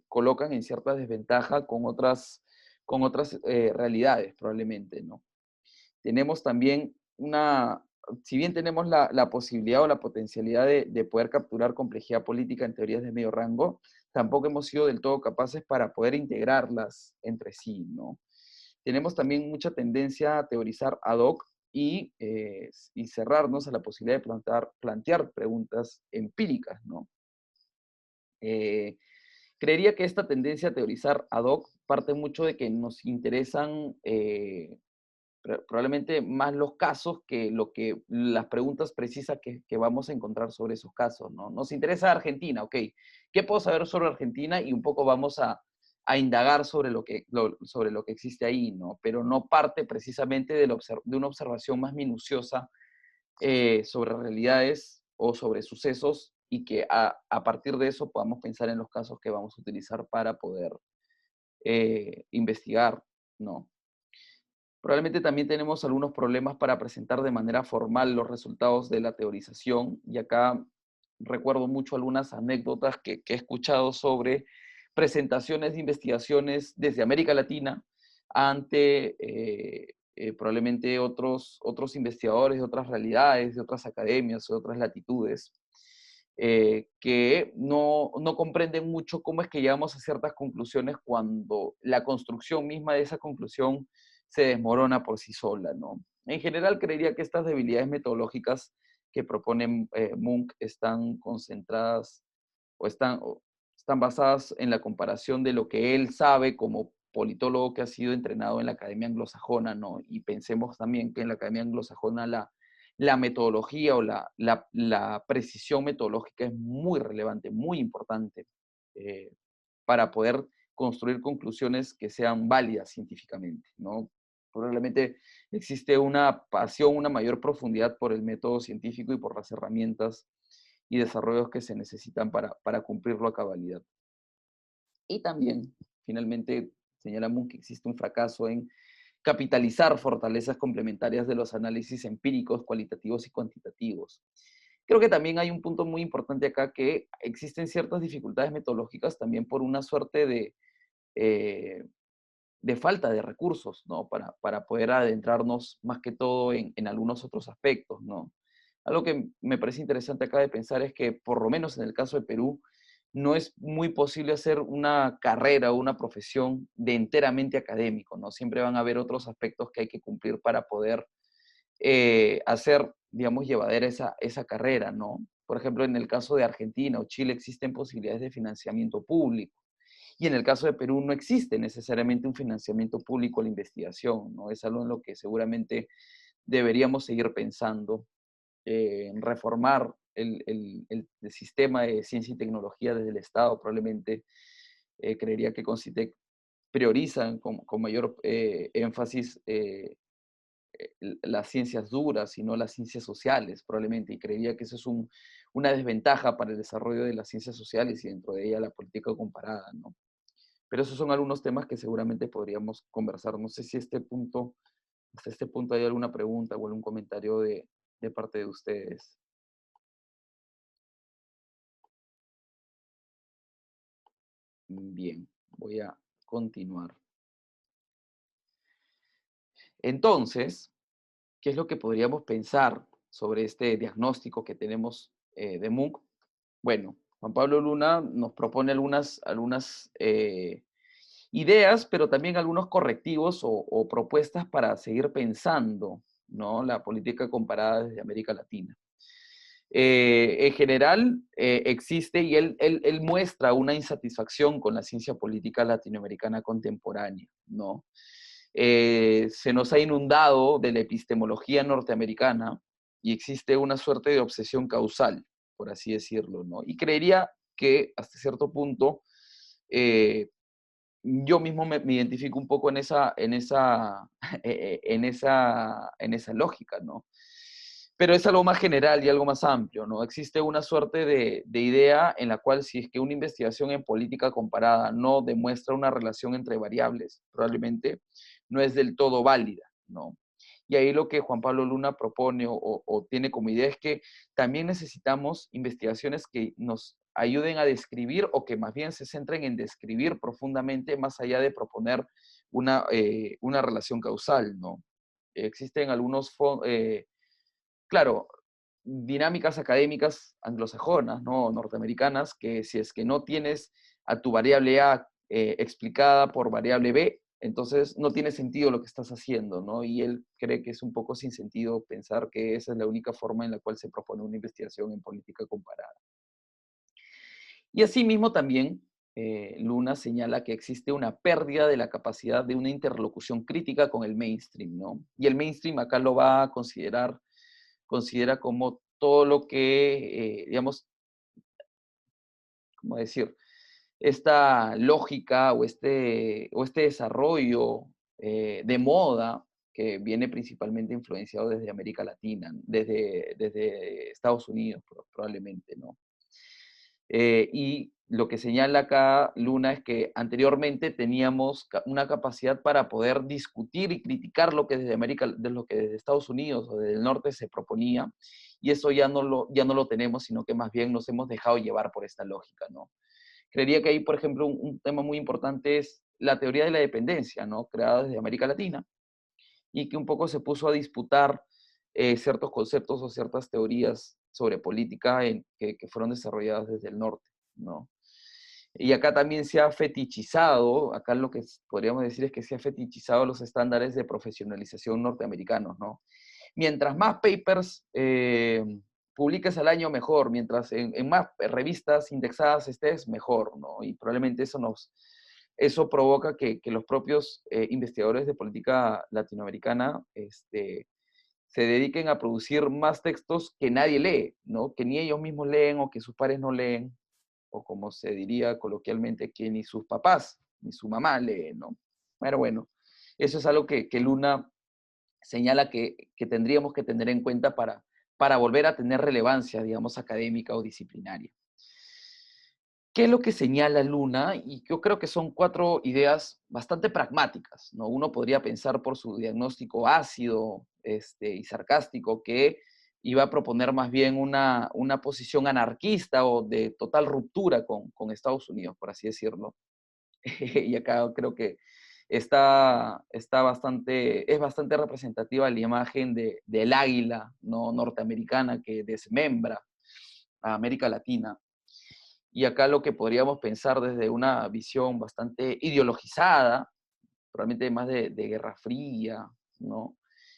colocan en cierta desventaja con otras realidades probablemente, ¿no? Tenemos también si bien tenemos la posibilidad o la potencialidad de poder capturar complejidad política en teorías de medio rango, tampoco hemos sido del todo capaces para poder integrarlas entre sí, ¿no? Tenemos también mucha tendencia a teorizar ad hoc y cerrarnos a la posibilidad de plantear preguntas empíricas, ¿no? Eh, Creería que esta tendencia a teorizar ad hoc parte mucho de que nos interesan probablemente más los casos que las preguntas precisas que vamos a encontrar sobre esos casos, ¿no? Nos interesa Argentina, ok. ¿Qué puedo saber sobre Argentina? Y un poco vamos a indagar sobre lo que existe ahí, ¿no? Pero no parte precisamente de una observación más minuciosa sobre realidades o sobre sucesos y que a partir de eso podamos pensar en los casos que vamos a utilizar para poder investigar, ¿no? Probablemente también tenemos algunos problemas para presentar de manera formal los resultados de la teorización, y acá recuerdo mucho algunas anécdotas que he escuchado sobre presentaciones de investigaciones desde América Latina ante probablemente otros investigadores de otras realidades, de otras academias, de otras latitudes, que no comprenden mucho cómo es que llegamos a ciertas conclusiones cuando la construcción misma de esa conclusión se desmorona por sí sola, ¿no? En general, creería que estas debilidades metodológicas que propone Munk están concentradas o están basadas en la comparación de lo que él sabe como politólogo que ha sido entrenado en la Academia Anglosajona, ¿no? Y pensemos también que en la Academia Anglosajona la metodología o la precisión metodológica es muy relevante, muy importante para poder construir conclusiones que sean válidas científicamente, ¿no? Probablemente existe una pasión, una mayor profundidad por el método científico y por las herramientas y desarrollos que se necesitan para cumplirlo a cabalidad. Y también, finalmente, señalamos que existe un fracaso en capitalizar fortalezas complementarias de los análisis empíricos, cualitativos y cuantitativos. Creo que también hay un punto muy importante acá, que existen ciertas dificultades metodológicas también por una suerte eh, de falta de recursos, ¿no? Para poder adentrarnos más que todo en algunos otros aspectos, ¿no? Algo que me parece interesante acá de pensar es que, por lo menos en el caso de Perú, no es muy posible hacer una carrera o una profesión de enteramente académico, ¿no? Siempre van a haber otros aspectos que hay que cumplir para poder hacer, digamos, llevadera esa carrera, ¿no? Por ejemplo, en el caso de Argentina o Chile existen posibilidades de financiamiento público. Y en el caso de Perú no existe necesariamente un financiamiento público a la investigación, ¿no? Es algo en lo que seguramente deberíamos seguir pensando, en reformar el sistema de ciencia y tecnología desde el Estado. Probablemente creería que CONCITEC priorizan con mayor énfasis las ciencias duras y no las ciencias sociales, probablemente, y creería que eso es una desventaja para el desarrollo de las ciencias sociales y dentro de ella la política comparada, ¿no? Pero esos son algunos temas que seguramente podríamos conversar. No sé si hasta este punto hay alguna pregunta o algún comentario de parte de ustedes. Bien, voy a continuar. Entonces, ¿qué es lo que podríamos pensar sobre este diagnóstico que tenemos de MOOC? Bueno, Juan Pablo Luna nos propone algunas ideas, pero también algunos correctivos o propuestas para seguir pensando, ¿no? La política comparada desde América Latina. En general, existe y él muestra una insatisfacción con la ciencia política latinoamericana contemporánea, ¿no? Se nos ha inundado de la epistemología norteamericana y existe una suerte de obsesión causal, por así decirlo, ¿no? Y creería que hasta cierto punto yo mismo me identifico un poco en esa lógica, ¿no? Pero es algo más general y algo más amplio, ¿no? Existe una suerte de idea en la cual, si es que una investigación en política comparada no demuestra una relación entre variables, probablemente no es del todo válida, ¿no? Y ahí lo que Juan Pablo Luna propone o tiene como idea es que también necesitamos investigaciones que nos ayuden a describir, o que más bien se centren en describir profundamente, más allá de proponer una relación causal, ¿no? Existen claro, dinámicas académicas anglosajonas, ¿no? Norteamericanas, que si es que no tienes a tu variable A explicada por variable B, entonces no tiene sentido lo que estás haciendo, ¿no? Y él cree que es un poco sin sentido pensar que esa es la única forma en la cual se propone una investigación en política comparada. Y asimismo también Luna señala que existe una pérdida de la capacidad de una interlocución crítica con el mainstream, ¿no? Y el mainstream acá lo va a considera como todo lo que, digamos, ¿cómo decir? Esta lógica o este desarrollo de moda que viene principalmente influenciado desde América Latina, desde Estados Unidos probablemente, ¿no? Y lo que señala acá Luna es que anteriormente teníamos una capacidad para poder discutir y criticar lo que desde Estados Unidos o desde el norte se proponía, y eso ya no lo tenemos, sino que más bien nos hemos dejado llevar por esta lógica, ¿no? Creería que ahí, por ejemplo, un tema muy importante es la teoría de la dependencia, ¿no? Creada desde América Latina, y que un poco se puso a disputar ciertos conceptos o ciertas teorías sobre política que fueron desarrolladas desde el norte, ¿no? Y acá también se ha fetichizado, acá lo que podríamos decir es que se ha fetichizado los estándares de profesionalización norteamericanos, ¿no? Mientras más papers publiques al año, mejor. Mientras en más revistas indexadas estés, mejor, ¿no? Y probablemente eso provoca que los propios investigadores de política latinoamericana se dediquen a producir más textos que nadie lee, ¿no? Que ni ellos mismos leen o que sus pares no leen, o como se diría coloquialmente, que ni sus papás ni su mamá lee, ¿no? Pero bueno, eso es algo que Luna señala que tendríamos que tener en cuenta para volver a tener relevancia, digamos, académica o disciplinaria. ¿Qué es lo que señala Luna? Y yo creo que son 4 ideas bastante pragmáticas, ¿no? Uno podría pensar por su diagnóstico ácido y sarcástico que iba a proponer más bien una posición anarquista o de total ruptura con Estados Unidos, por así decirlo. Y acá creo que es bastante representativa la imagen del águila, ¿no?, norteamericana que desmembra a América Latina. Y acá lo que podríamos pensar desde una visión bastante ideologizada, probablemente más de Guerra Fría, ¿no?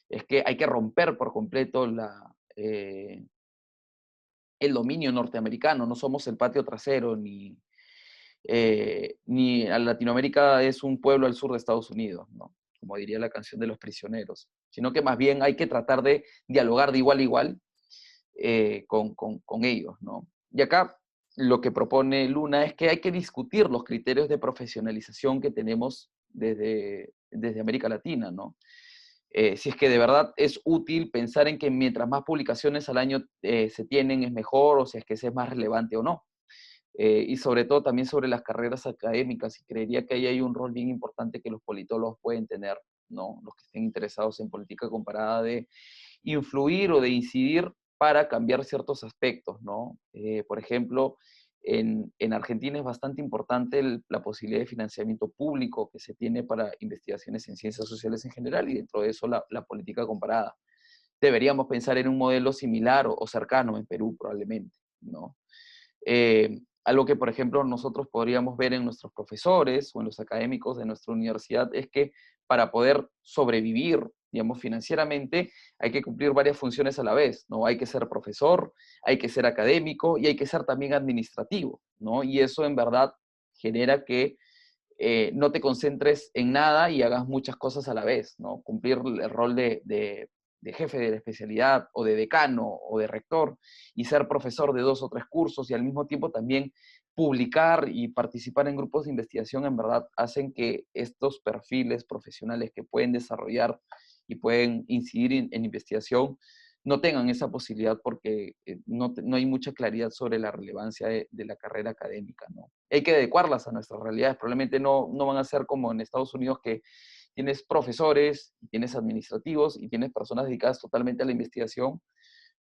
Es que hay que romper por completo el dominio norteamericano, no somos el patio trasero, ni a Latinoamérica es un pueblo al sur de Estados Unidos, ¿no? Como diría la canción de Los Prisioneros, sino que más bien hay que tratar de dialogar de igual a igual con ellos, ¿no? Y acá lo que propone Luna es que hay que discutir los criterios de profesionalización que tenemos desde América Latina, ¿no? Si es que de verdad es útil pensar en que mientras más publicaciones al año se tienen es mejor, o si es que es más relevante o no. Y sobre todo también sobre las carreras académicas, y creería que ahí hay un rol bien importante que los politólogos pueden tener, ¿no? Los que estén interesados en política comparada, de influir o de incidir para cambiar ciertos aspectos, ¿no? Por ejemplo, en Argentina es bastante importante la posibilidad de financiamiento público que se tiene para investigaciones en ciencias sociales en general, y dentro de eso la política comparada. Deberíamos pensar en un modelo similar o cercano en Perú probablemente, ¿no? Algo que, por ejemplo, nosotros podríamos ver en nuestros profesores o en los académicos de nuestra universidad es que para poder sobrevivir, digamos, financieramente, hay que cumplir varias funciones a la vez, ¿no? Hay que ser profesor, hay que ser académico y hay que ser también administrativo, ¿no? Y eso en verdad genera que no te concentres en nada y hagas muchas cosas a la vez, ¿no? Cumplir el rol de jefe de la especialidad o de decano o de rector y ser profesor de 2 o 3 cursos y al mismo tiempo también publicar y participar en grupos de investigación, en verdad hacen que estos perfiles profesionales que pueden desarrollar y pueden incidir en investigación no tengan esa posibilidad porque no hay mucha claridad sobre la relevancia de la carrera académica, ¿no? Hay que adecuarlas a nuestras realidades. Probablemente no van a ser como en Estados Unidos, que tienes profesores, tienes administrativos y tienes personas dedicadas totalmente a la investigación,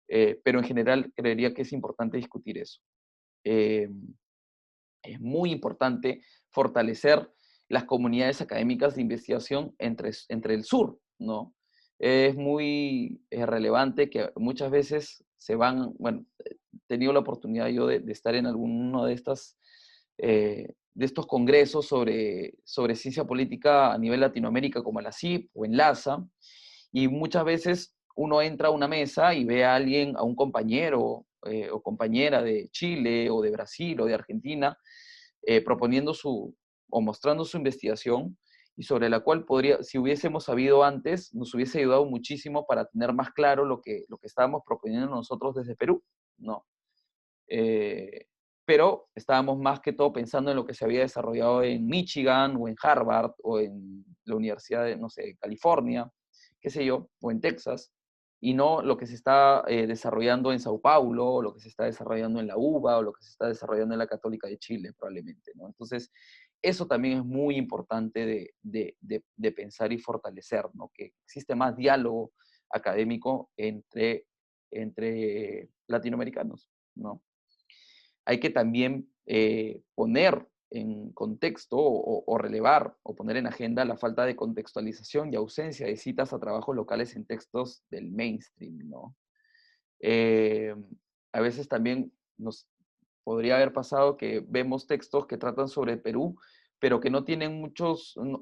pero en general creería que es importante discutir eso. Eh, es muy importante fortalecer las comunidades académicas de investigación entre el sur, ¿no? Es muy relevante que muchas veces se van, bueno, he tenido la oportunidad yo de estar en alguno de estos congresos sobre ciencia política a nivel Latinoamérica, como la CIP o en LASA, y muchas veces uno entra a una mesa y ve a alguien, a un compañero o compañera de Chile o de Brasil o de Argentina, proponiendo o mostrando su investigación, y sobre la cual podría, si hubiésemos sabido antes, nos hubiese ayudado muchísimo para tener más claro lo que estábamos proponiendo nosotros desde Perú, ¿no? Eh, pero estábamos más que todo pensando en lo que se había desarrollado en Michigan o en Harvard o en la Universidad de, no sé, California, qué sé yo, o en Texas, y no lo que se está desarrollando en Sao Paulo, o lo que se está desarrollando en la UBA, o lo que se está desarrollando en la Católica de Chile, probablemente, ¿no? Entonces, eso también es muy importante de pensar y fortalecer, ¿no? Que existe más diálogo académico entre latinoamericanos, ¿no? Hay que también poner en contexto o relevar o poner en agenda la falta de contextualización y ausencia de citas a trabajos locales en textos del mainstream, ¿no? Eh, a veces también nos podría haber pasado que vemos textos que tratan sobre Perú, pero que no tienen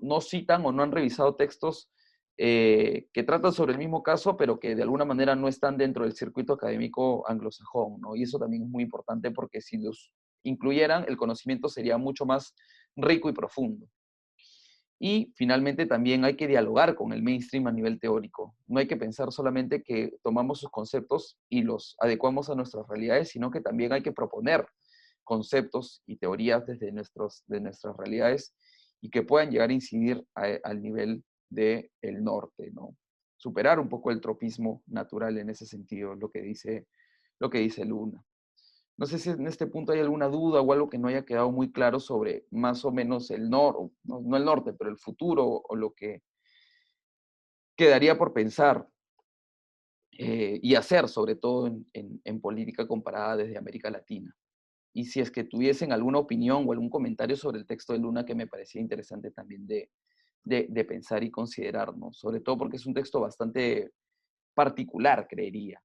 no citan o no han revisado textos que tratan sobre el mismo caso, pero que de alguna manera no están dentro del circuito académico anglosajón, ¿no? Y eso también es muy importante porque si los incluyeran, el conocimiento sería mucho más rico y profundo. Y finalmente también hay que dialogar con el mainstream a nivel teórico. No hay que pensar solamente que tomamos sus conceptos y los adecuamos a nuestras realidades, sino que también hay que proponer conceptos y teorías desde de nuestras realidades y que puedan llegar a incidir al nivel del norte, ¿no? Superar un poco el tropismo natural en ese sentido, lo que dice Luna. No sé si en este punto hay alguna duda o algo que no haya quedado muy claro sobre más o menos el norte, no el norte, pero el futuro o lo que quedaría por pensar y hacer, sobre todo en política comparada desde América Latina. Y si es que tuviesen alguna opinión o algún comentario sobre el texto de Luna que me parecía interesante también de pensar y considerar, ¿no? Sobre todo porque es un texto bastante particular, creería.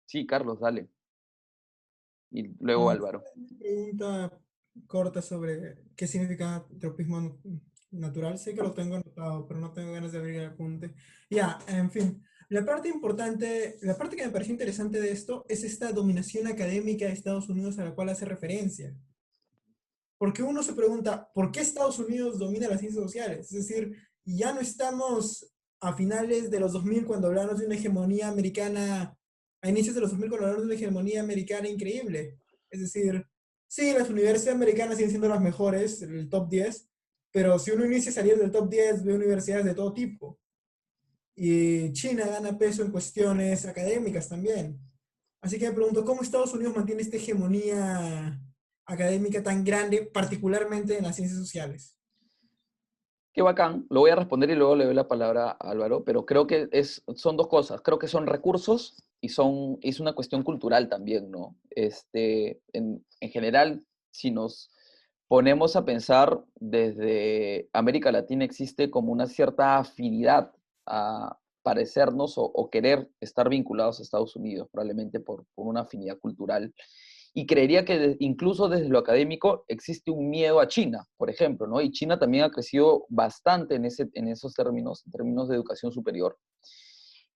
Sí, Carlos, dale. Y luego No, Álvaro. una pregunta corta sobre qué significa tropismo natural. Sé que lo tengo anotado, pero no tengo ganas de abrir el apunte. Ya, en fin. La parte importante, la parte que me pareció interesante de esto es esta dominación académica de Estados Unidos a la cual hace referencia. Porque uno se pregunta, ¿por qué Estados Unidos domina las ciencias sociales? Es decir, ya no estamos a finales de los 2000 cuando hablamos de una hegemonía americana, a inicios de los 2000 cuando hablamos de una hegemonía americana increíble. Es decir, sí, las universidades americanas siguen siendo las mejores, el top 10, pero si uno inicia a salir del top 10, ve universidades de todo tipo. Y China gana peso en cuestiones académicas también. Así que me pregunto, ¿cómo Estados Unidos mantiene esta hegemonía académica tan grande, particularmente en las ciencias sociales? Qué bacán. Lo voy a responder y luego le doy la palabra a Álvaro, pero creo que son dos cosas. Creo que son recursos y es una cuestión cultural también, ¿no? En general, si nos ponemos a pensar, desde América Latina existe como una cierta afinidad a parecernos o querer estar vinculados a Estados Unidos, probablemente por una afinidad cultural. Y creería que incluso desde lo académico existe un miedo a China, por ejemplo, ¿no? Y China también ha crecido bastante en esos términos, en términos de educación superior.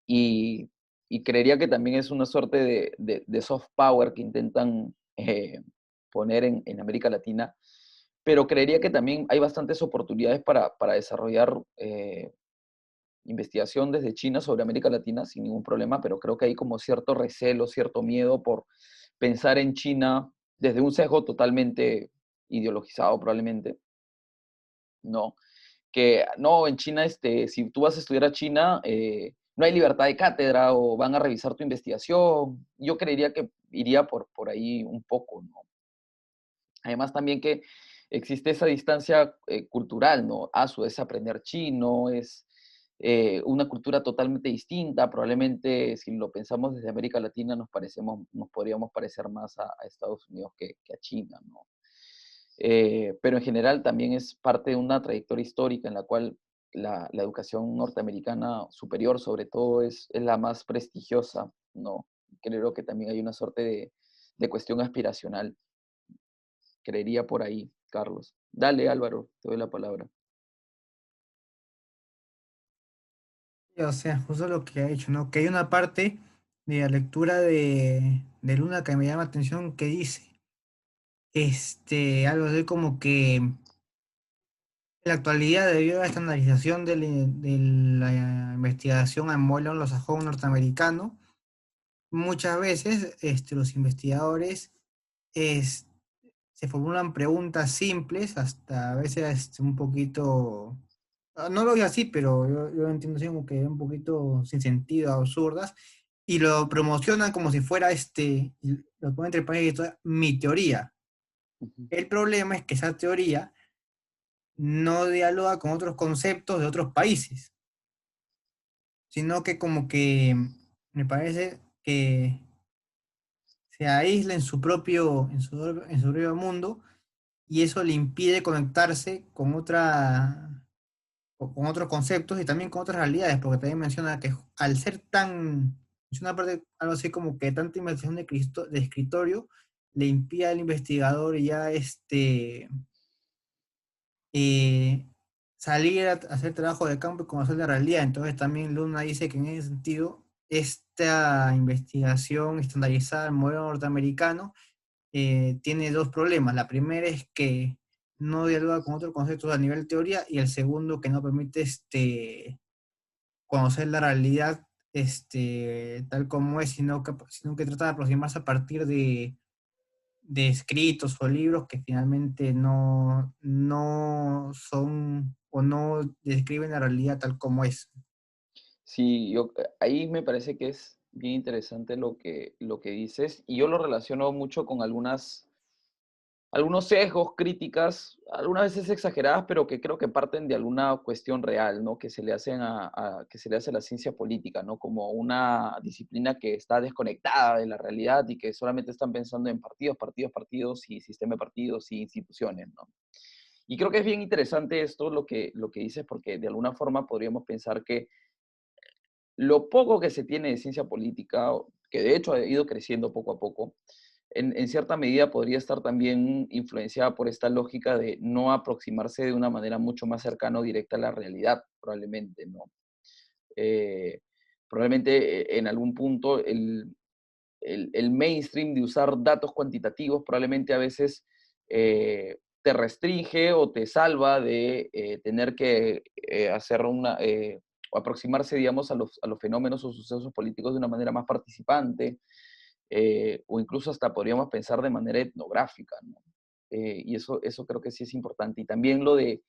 Y, y creería que también es una suerte de soft power que intentan poner en América Latina, pero creería que también hay bastantes oportunidades para desarrollar investigación desde China sobre América Latina sin ningún problema, pero creo que hay como cierto recelo, cierto miedo por pensar en China desde un sesgo totalmente ideologizado probablemente, ¿no? Que no, en China, si tú vas a estudiar a China, no hay libertad de cátedra o van a revisar tu investigación. Yo creería que iría por ahí un poco, ¿no? Además también que existe esa distancia cultural, ¿no? ASU es aprender chino, es una cultura totalmente distinta. Probablemente si lo pensamos desde América Latina nos podríamos parecer más a Estados Unidos que a China, ¿no? Pero en general también es parte de una trayectoria histórica en la cual la educación norteamericana superior sobre todo es la más prestigiosa, ¿no? Creo que también hay una suerte de cuestión aspiracional. Creería por ahí, Carlos. Dale, Álvaro, te doy la palabra. O sea, justo lo que ha hecho, ¿no? Que hay una parte de la lectura de Luna que me llama la atención que dice, algo así como que en la actualidad, debido a la estandarización de la investigación a modelo anglosajón norteamericano, muchas veces los investigadores es- se formulan preguntas simples, hasta a veces un poquito, no lo veo así, pero yo lo entiendo así como que un poquito sin sentido, absurdas, y lo promocionan como si fuera y lo ponen entre paréntesis, mi teoría. Ujú. El problema es que esa teoría no dialoga con otros conceptos de otros países, sino que como que me parece que se aísla en su propio mundo, y eso le impide conectarse con otros conceptos y también con otras realidades, porque también menciona que al ser menciona aparte algo así como que tanta investigación de escritorio le impide al investigador ya eh, salir a hacer trabajo de campo y conocer la realidad. Entonces también Luna dice que en ese sentido esta investigación estandarizada del modelo norteamericano tiene dos problemas. La primera es que no dialoga con otros conceptos a nivel de teoría, y el segundo que no permite conocer la realidad tal como es, sino que trata de aproximarse a partir de escritos o libros que finalmente no son o no describen la realidad tal como es. Sí, ahí me parece que es bien interesante lo que dices, y yo lo relaciono mucho con algunos sesgos, críticas, algunas veces exageradas, pero que creo que parten de alguna cuestión real, ¿no? Que se le hacen que se le hace a la ciencia política, ¿no? Como una disciplina que está desconectada de la realidad y que solamente están pensando en partidos, partidos, partidos y sistema de partidos y instituciones, ¿no? Y creo que es bien interesante esto, lo que dices, porque de alguna forma podríamos pensar que lo poco que se tiene de ciencia política, que de hecho ha ido creciendo poco a poco, en cierta medida podría estar también influenciada por esta lógica de no aproximarse de una manera mucho más cercana o directa a la realidad, probablemente, ¿no? Eh, probablemente en algún punto el mainstream de usar datos cuantitativos probablemente a veces te restringe o te salva de tener que hacer o aproximarse, digamos, a los fenómenos o sucesos políticos de una manera más participante, o incluso hasta podríamos pensar de manera etnográfica, ¿no? Y eso creo que sí es importante. Y también lo de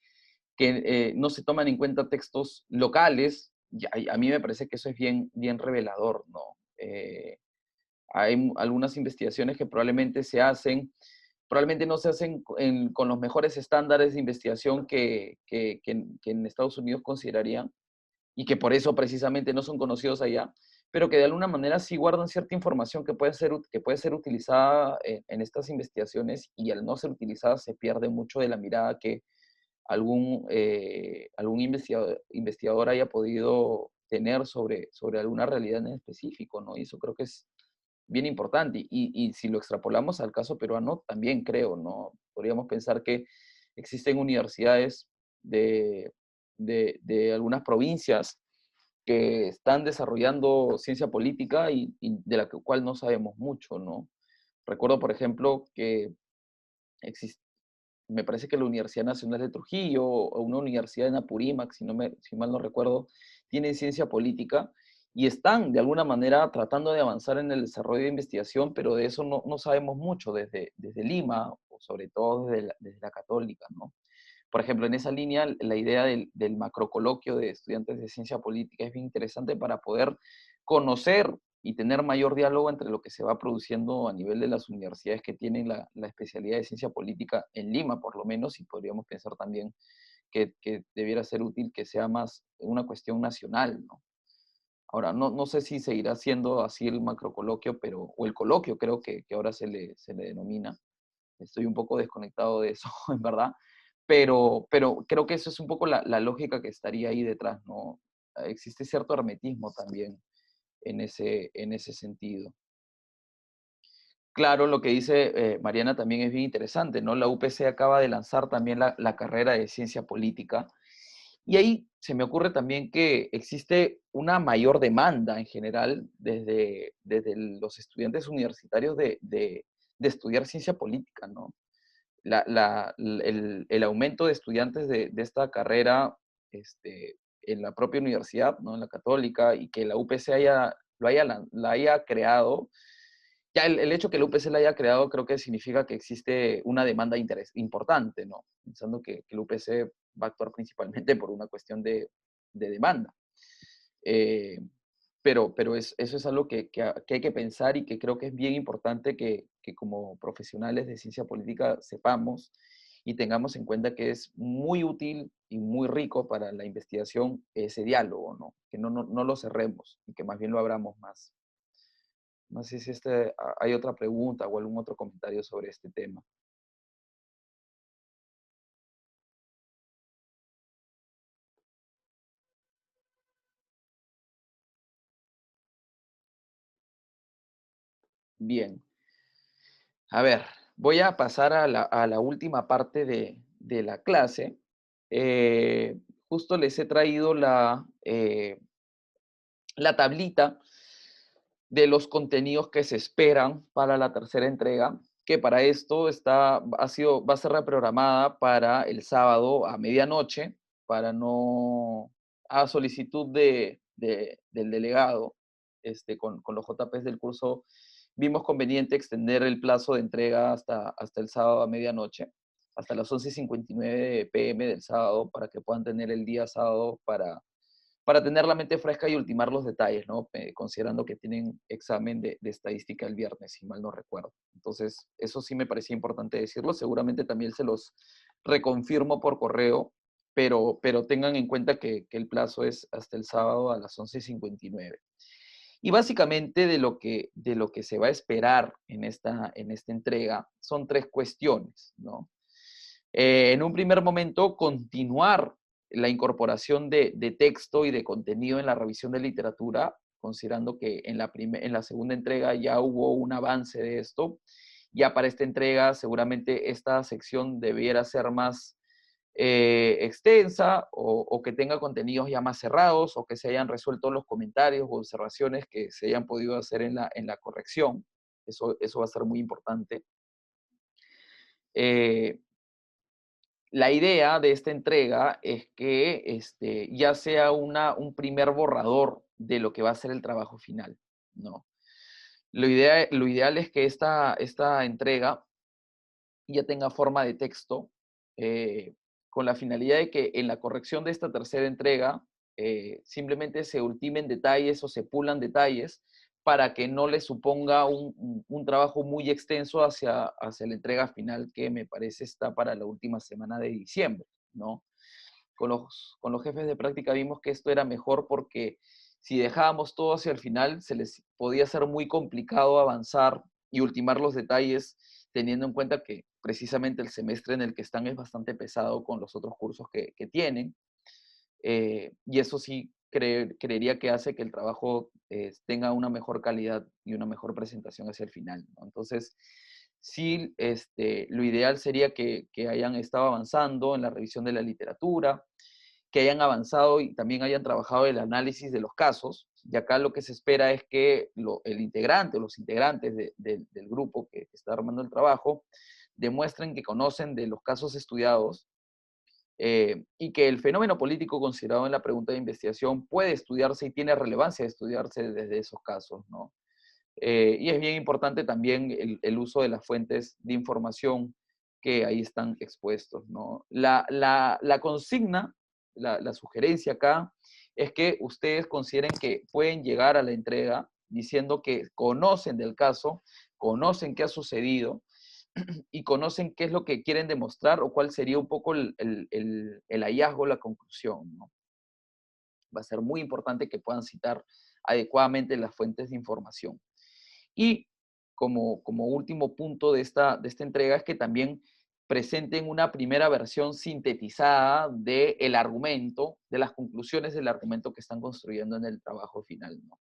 que no se toman en cuenta textos locales, a mí me parece que eso es bien, bien revelador, ¿no? Hay algunas investigaciones que probablemente no se hacen con los mejores estándares de investigación que en Estados Unidos considerarían, y que por eso precisamente no son conocidos allá, pero que de alguna manera sí guardan cierta información que puede ser utilizada en estas investigaciones, y al no ser utilizada se pierde mucho de la mirada que algún investigador haya podido tener sobre alguna realidad en específico, ¿no? Y eso creo que es bien importante. Y si lo extrapolamos al caso peruano, también creo, ¿no? Podríamos pensar que existen universidades de, de algunas provincias que están desarrollando ciencia política y de la cual no sabemos mucho, ¿no? Recuerdo, por ejemplo, que existe, me parece que la Universidad Nacional de Trujillo o una universidad en Apurímac, si mal no recuerdo, tienen ciencia política y están de alguna manera tratando de avanzar en el desarrollo de investigación, pero de eso no sabemos mucho desde Lima, o sobre todo desde la Católica, ¿no? Por ejemplo, en esa línea, la idea del macrocoloquio de estudiantes de ciencia política es bien interesante para poder conocer y tener mayor diálogo entre lo que se va produciendo a nivel de las universidades que tienen la especialidad de ciencia política en Lima, por lo menos, y podríamos pensar también que debiera ser útil que sea más una cuestión nacional, ¿no? Ahora, no sé si seguirá siendo así el macrocoloquio, o el coloquio creo que ahora se le denomina. Estoy un poco desconectado de eso, en verdad, pero creo que eso es un poco la lógica que estaría ahí detrás, ¿no? Existe cierto hermetismo también en ese sentido. Claro, lo que dice Mariana también es bien interesante, ¿no? La UPC acaba de lanzar también la carrera de ciencia política, y ahí se me ocurre también que existe una mayor demanda en general desde los estudiantes universitarios de estudiar ciencia política, ¿no? El aumento de estudiantes de esta carrera en la propia universidad, ¿no? En la Católica, y que la UPC la haya creado, ya el hecho que la UPC la haya creado creo que significa que existe una demanda importante, ¿no? Pensando que la UPC va a actuar principalmente por una cuestión de demanda. Eh, pero eso es algo que hay que pensar, y que creo que es bien importante que como profesionales de ciencia política sepamos y tengamos en cuenta que es muy útil y muy rico para la investigación ese diálogo, ¿no? Que no lo cerremos y que más bien lo abramos más. No sé si hay otra pregunta o algún otro comentario sobre este tema. Bien. A ver, voy a pasar a la última parte de la clase. Eh, Justo les he traído la tablita de los contenidos que se esperan para la tercera entrega, que para esto va a ser reprogramada para el sábado a medianoche, a solicitud del delegado, con los JPs del curso vimos conveniente extender el plazo de entrega hasta el sábado a medianoche, hasta las 11:59 p.m. del sábado, para que puedan tener el día sábado para tener la mente fresca y ultimar los detalles, ¿no? Considerando que tienen examen de estadística el viernes, si mal no recuerdo. Entonces, eso sí me parecía importante decirlo. Seguramente también se los reconfirmo por correo, pero tengan en cuenta que el plazo es hasta el sábado a las 11:59. Y básicamente de lo que se va a esperar en esta entrega son 3 cuestiones, ¿no? En un primer momento, continuar la incorporación de texto y de contenido en la revisión de literatura, considerando que en la segunda entrega ya hubo un avance de esto. Ya para esta entrega, seguramente esta sección debiera ser más extensa o que tenga contenidos ya más cerrados o que se hayan resuelto los comentarios o observaciones que se hayan podido hacer en la corrección. Eso va a ser muy importante. La idea de esta entrega es que ya sea un primer borrador de lo que va a ser el trabajo final, ¿no? Lo ideal es que esta entrega ya tenga forma de texto, con la finalidad de que en la corrección de esta tercera entrega simplemente se ultimen detalles o se pulan detalles para que no le suponga un trabajo muy extenso hacia la entrega final, que me parece está para la última semana de diciembre, ¿no? Con los jefes de práctica vimos que esto era mejor porque si dejábamos todo hacia el final, se les podía ser muy complicado avanzar y ultimar los detalles, teniendo en cuenta que precisamente el semestre en el que están es bastante pesado con los otros cursos que tienen. Y eso sí creería que hace que el trabajo tenga una mejor calidad y una mejor presentación hacia el final, ¿no? Entonces, sí, lo ideal sería que hayan estado avanzando en la revisión de la literatura, que hayan avanzado y también hayan trabajado el análisis de los casos. Y acá lo que se espera es que el integrante o los integrantes del grupo que está armando el trabajo demuestren que conocen de los casos estudiados y que el fenómeno político considerado en la pregunta de investigación puede estudiarse y tiene relevancia de estudiarse desde esos casos, ¿no? Y es bien importante también el uso de las fuentes de información que ahí están expuestos, ¿no? La consigna, la sugerencia acá, es que ustedes consideren que pueden llegar a la entrega diciendo que conocen del caso, conocen qué ha sucedido y conocen qué es lo que quieren demostrar o cuál sería un poco el hallazgo, la conclusión, ¿no? Va a ser muy importante que puedan citar adecuadamente las fuentes de información. Y como último punto de esta entrega es que también presenten una primera versión sintetizada del argumento, de las conclusiones del argumento que están construyendo en el trabajo final, ¿no?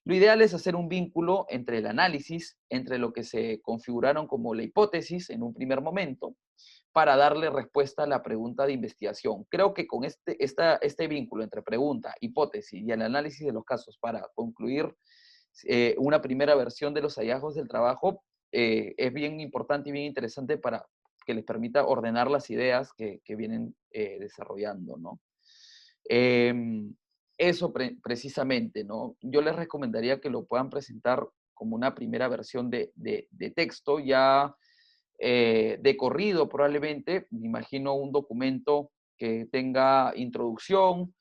Lo ideal es hacer un vínculo entre el análisis, entre lo que se configuraron como la hipótesis en un primer momento, para darle respuesta a la pregunta de investigación. Creo que con este vínculo entre pregunta, hipótesis y el análisis de los casos para concluir una primera versión de los hallazgos del trabajo es bien importante y bien interesante para que les permita ordenar las ideas que vienen desarrollando, ¿no? Eso precisamente, ¿no? Yo les recomendaría que lo puedan presentar como una primera versión de texto ya de corrido probablemente. Me imagino un documento que tenga introducción,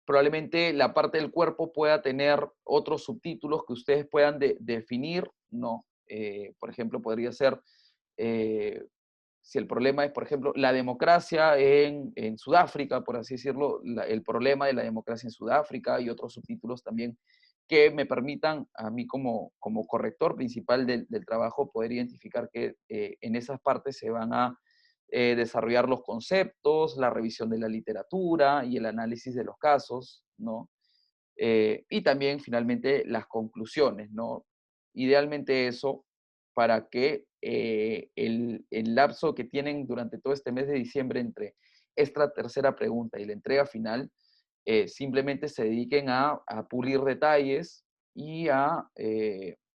probablemente la parte del cuerpo pueda tener otros subtítulos que ustedes puedan definir, ¿no? Por ejemplo, podría ser, si el problema es, por ejemplo, la democracia en Sudáfrica, por así decirlo, el problema de la democracia en Sudáfrica y otros subtítulos también que me permitan a mí como corrector principal del trabajo poder identificar que en esas partes se van a desarrollar los conceptos, la revisión de la literatura y el análisis de los casos, ¿no? Y también finalmente las conclusiones, ¿no? Idealmente eso para que el lapso que tienen durante todo este mes de diciembre entre esta tercera pregunta y la entrega final, simplemente se dediquen a pulir detalles y a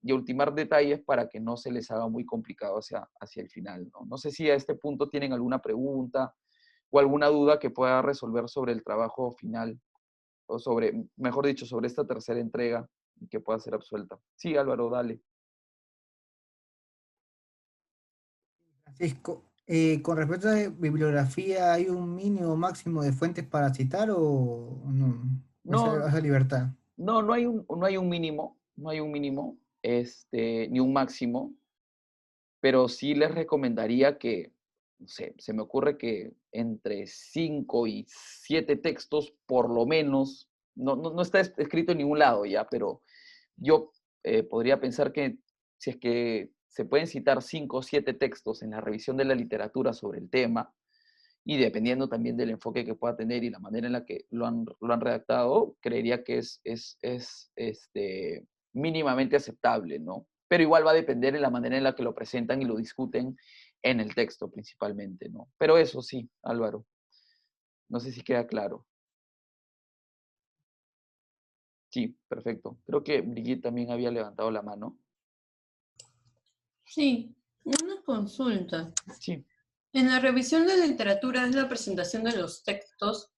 ultimar detalles para que no se les haga muy complicado hacia el final, ¿no? No sé si a este punto tienen alguna pregunta o alguna duda que pueda resolver sobre el trabajo final o sobre, mejor dicho, sobre esta tercera entrega y que pueda ser absuelta. Sí, Álvaro, dale. Francisco, con respecto a bibliografía, ¿hay un mínimo o máximo de fuentes para citar o no? ¿O No, esa libertad? no, no hay un mínimo, no hay un mínimo, ni un máximo, pero sí les recomendaría que, no sé, se me ocurre que entre 5 y 7 textos, por lo menos, no está escrito en ningún lado ya, pero yo podría pensar que si es que se pueden citar 5 o 7 textos en la revisión de la literatura sobre el tema, y dependiendo también del enfoque que pueda tener y la manera en la que lo han redactado, creería que mínimamente aceptable, ¿no? Pero igual va a depender de la manera en la que lo presentan y lo discuten en el texto principalmente, ¿no? Pero eso sí, Álvaro, no sé si queda claro. Sí, perfecto. Creo que Brigitte también había levantado la mano. Sí, una consulta. Sí. En la revisión de literatura es la presentación de los textos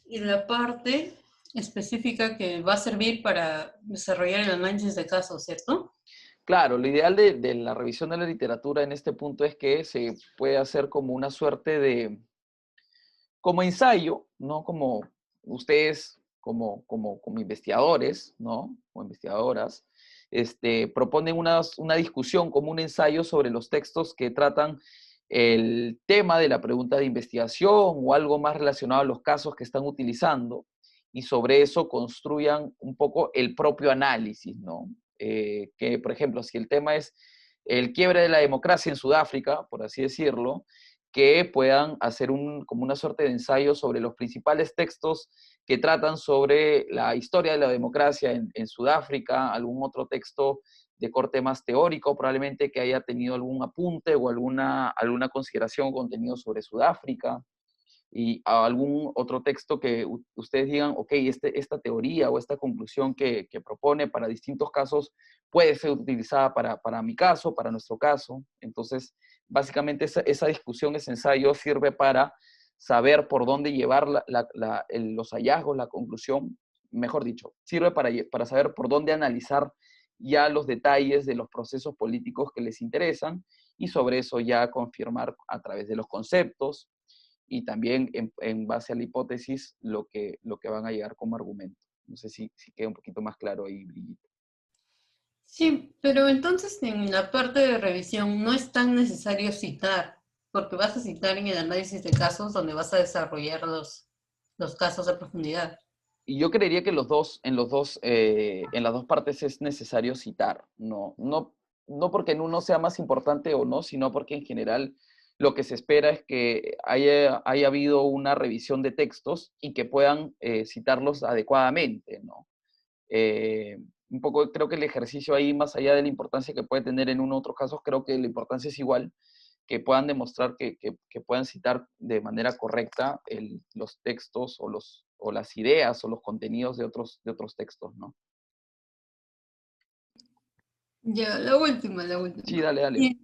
y la parte específica que va a servir para desarrollar el análisis de casos, ¿cierto? Claro, lo ideal de la revisión de la literatura en este punto es que se puede hacer como una suerte de, como ensayo, ¿no? Como ustedes, como investigadores, ¿no? O investigadoras, proponen una discusión, como un ensayo sobre los textos que tratan el tema de la pregunta de investigación o algo más relacionado a los casos que están utilizando, y sobre eso construyan un poco el propio análisis, ¿no? Que, por ejemplo, si el tema es el quiebre de la democracia en Sudáfrica, por así decirlo, que puedan hacer como una suerte de ensayo sobre los principales textos que tratan sobre la historia de la democracia en Sudáfrica, algún otro texto de corte más teórico, probablemente que haya tenido algún apunte o alguna consideración o contenido sobre Sudáfrica, y algún otro texto que ustedes digan, ok, esta teoría o esta conclusión que propone para distintos casos puede ser utilizada para mi caso, para nuestro caso. Entonces, básicamente esa discusión, ese ensayo sirve para saber por dónde llevar los hallazgos, la conclusión, mejor dicho, sirve para saber por dónde analizar ya los detalles de los procesos políticos que les interesan, y sobre eso ya confirmar a través de los conceptos y también en base a la hipótesis lo que van a llegar como argumento. No sé si queda un poquito más claro ahí, Brigitte. Sí, pero entonces en la parte de revisión no es tan necesario citar, porque vas a citar en el análisis de casos donde vas a desarrollar los casos a profundidad. Y yo creería que en las dos partes es necesario citar, no porque en uno sea más importante o no, sino porque en general lo que se espera es que haya habido una revisión de textos y que puedan citarlos adecuadamente, ¿no? Un poco creo que el ejercicio ahí, más allá de la importancia que puede tener en uno u otros casos, creo que la importancia es igual, que puedan demostrar que puedan citar de manera correcta los textos o las ideas o los contenidos de otros textos, ¿no? Ya, la última. Sí, dale, dale.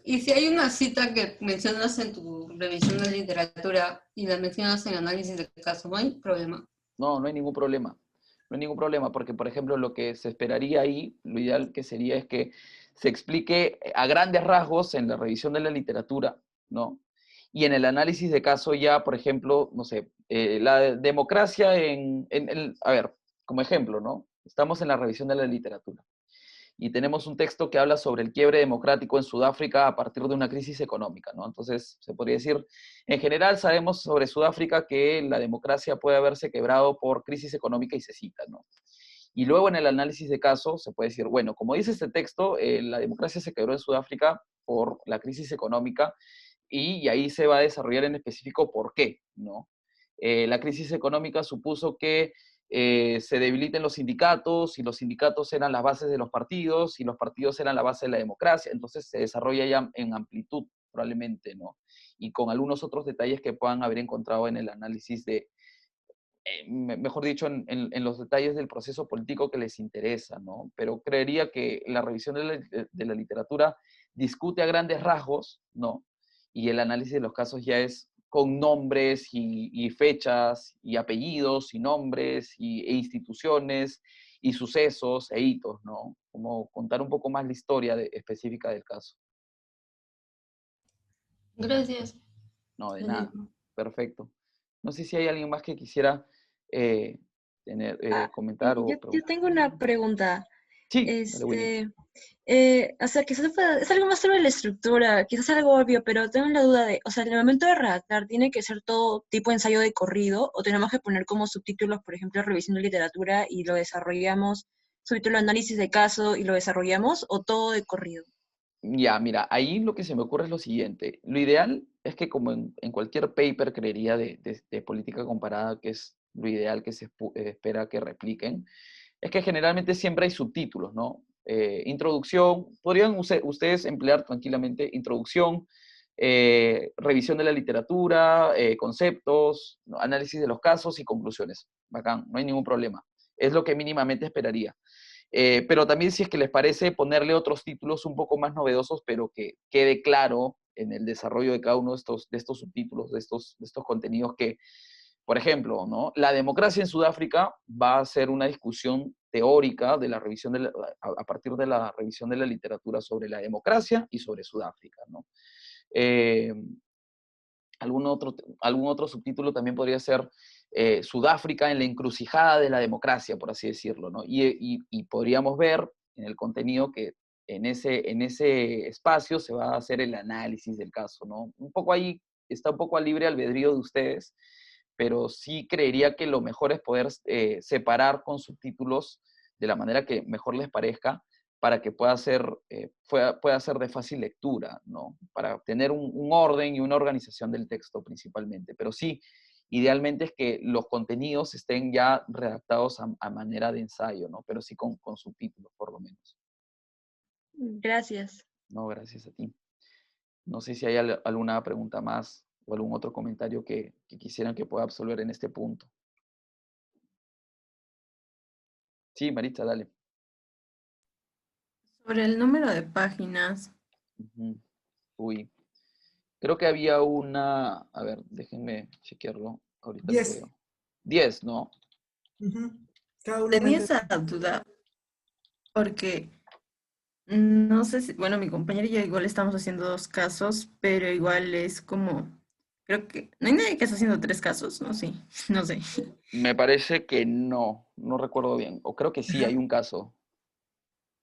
Y si hay una cita que mencionas en tu revisión de literatura y la mencionas en análisis de caso, no hay problema. No hay ningún problema. No hay ningún problema, porque, por ejemplo, lo que se esperaría ahí, lo ideal que sería es que se explique a grandes rasgos en la revisión de la literatura, ¿no? Y en el análisis de caso ya, por ejemplo, no sé, la democracia a ver, como ejemplo, ¿no? Estamos en la revisión de la literatura y tenemos un texto que habla sobre el quiebre democrático en Sudáfrica a partir de una crisis económica, ¿no? Entonces, se podría decir, en general sabemos sobre Sudáfrica que la democracia puede haberse quebrado por crisis económica y se cita, ¿no? Y luego en el análisis de caso se puede decir, bueno, como dice este texto, la democracia se quebró en Sudáfrica por la crisis económica, y ahí se va a desarrollar en específico por qué, ¿no? La crisis económica supuso que se debiliten los sindicatos, y los sindicatos eran las bases de los partidos, y los partidos eran la base de la democracia. Entonces se desarrolla ya en amplitud, probablemente, ¿no? Y con algunos otros detalles que puedan haber encontrado en el análisis mejor dicho, en los detalles del proceso político que les interesa, ¿no? Pero creería que la revisión de la literatura discute a grandes rasgos, ¿no? Y el análisis de los casos ya es con nombres y fechas y apellidos y nombres e instituciones y sucesos e hitos, ¿no? Como contar un poco más la historia específica del caso. Gracias. No, de nada. Dale. Perfecto. No sé si hay alguien más que quisiera eh, comentar o Yo tengo una pregunta. Sí, dale, Winnie. O sea, quizás es algo más sobre la estructura, quizás algo obvio, pero tengo la duda de, o sea, en el momento de redactar, ¿tiene que ser todo tipo ensayo de corrido o tenemos que poner como subtítulos, por ejemplo, revisión de literatura y lo desarrollamos, subtítulo análisis de caso y lo desarrollamos o todo de corrido? Ya, mira, ahí lo que se me ocurre es lo siguiente. Lo ideal es que como en cualquier paper, creería, de política comparada, que es lo ideal que se espera que repliquen, es que generalmente siempre hay subtítulos, ¿no? Introducción, podrían ustedes emplear tranquilamente introducción, revisión de la literatura, conceptos, ¿no? Análisis de los casos y conclusiones. Bacán, no hay ningún problema. Es lo que mínimamente esperaría. Pero también, si es que les parece, ponerle otros títulos un poco más novedosos, pero que quede claro en el desarrollo de cada uno de estos subtítulos, de estos contenidos que, por ejemplo, ¿no? La democracia en Sudáfrica va a ser una discusión teórica de la revisión a partir de la revisión de la literatura sobre la democracia y sobre Sudáfrica, ¿no? Eh, algún otro subtítulo también podría ser Sudáfrica en la encrucijada de la democracia, por así decirlo, ¿no? Y podríamos ver en el contenido que en ese espacio se va a hacer el análisis del caso, ¿no? Un poco ahí está un poco a libre albedrío de ustedes, pero sí creería que lo mejor es poder separar con subtítulos de la manera que mejor les parezca, para que pueda ser de fácil lectura, ¿no? Para tener un orden y una organización del texto principalmente. Pero sí, idealmente es que los contenidos estén ya redactados a manera de ensayo, ¿no? Pero sí con subtítulos, por lo menos. Gracias. No, gracias a ti. No sé si hay alguna pregunta más o algún otro comentario que quisieran que pueda absolver en este punto. Sí, Maritza, dale. Sobre el número de páginas, Ujú. Uy, creo que había una, a ver, déjenme chequearlo, ahorita lo 10. veo. 10, ¿no? Ujú. Cada uno tenía cuenta. esa duda porque no sé si, bueno, mi compañero y yo igual estamos haciendo 2 casos, pero igual es como, creo que no hay nadie que está haciendo 3 casos, ¿no? Sí, no sé. Me parece que no recuerdo bien, o creo que sí, hay Ajá. un caso.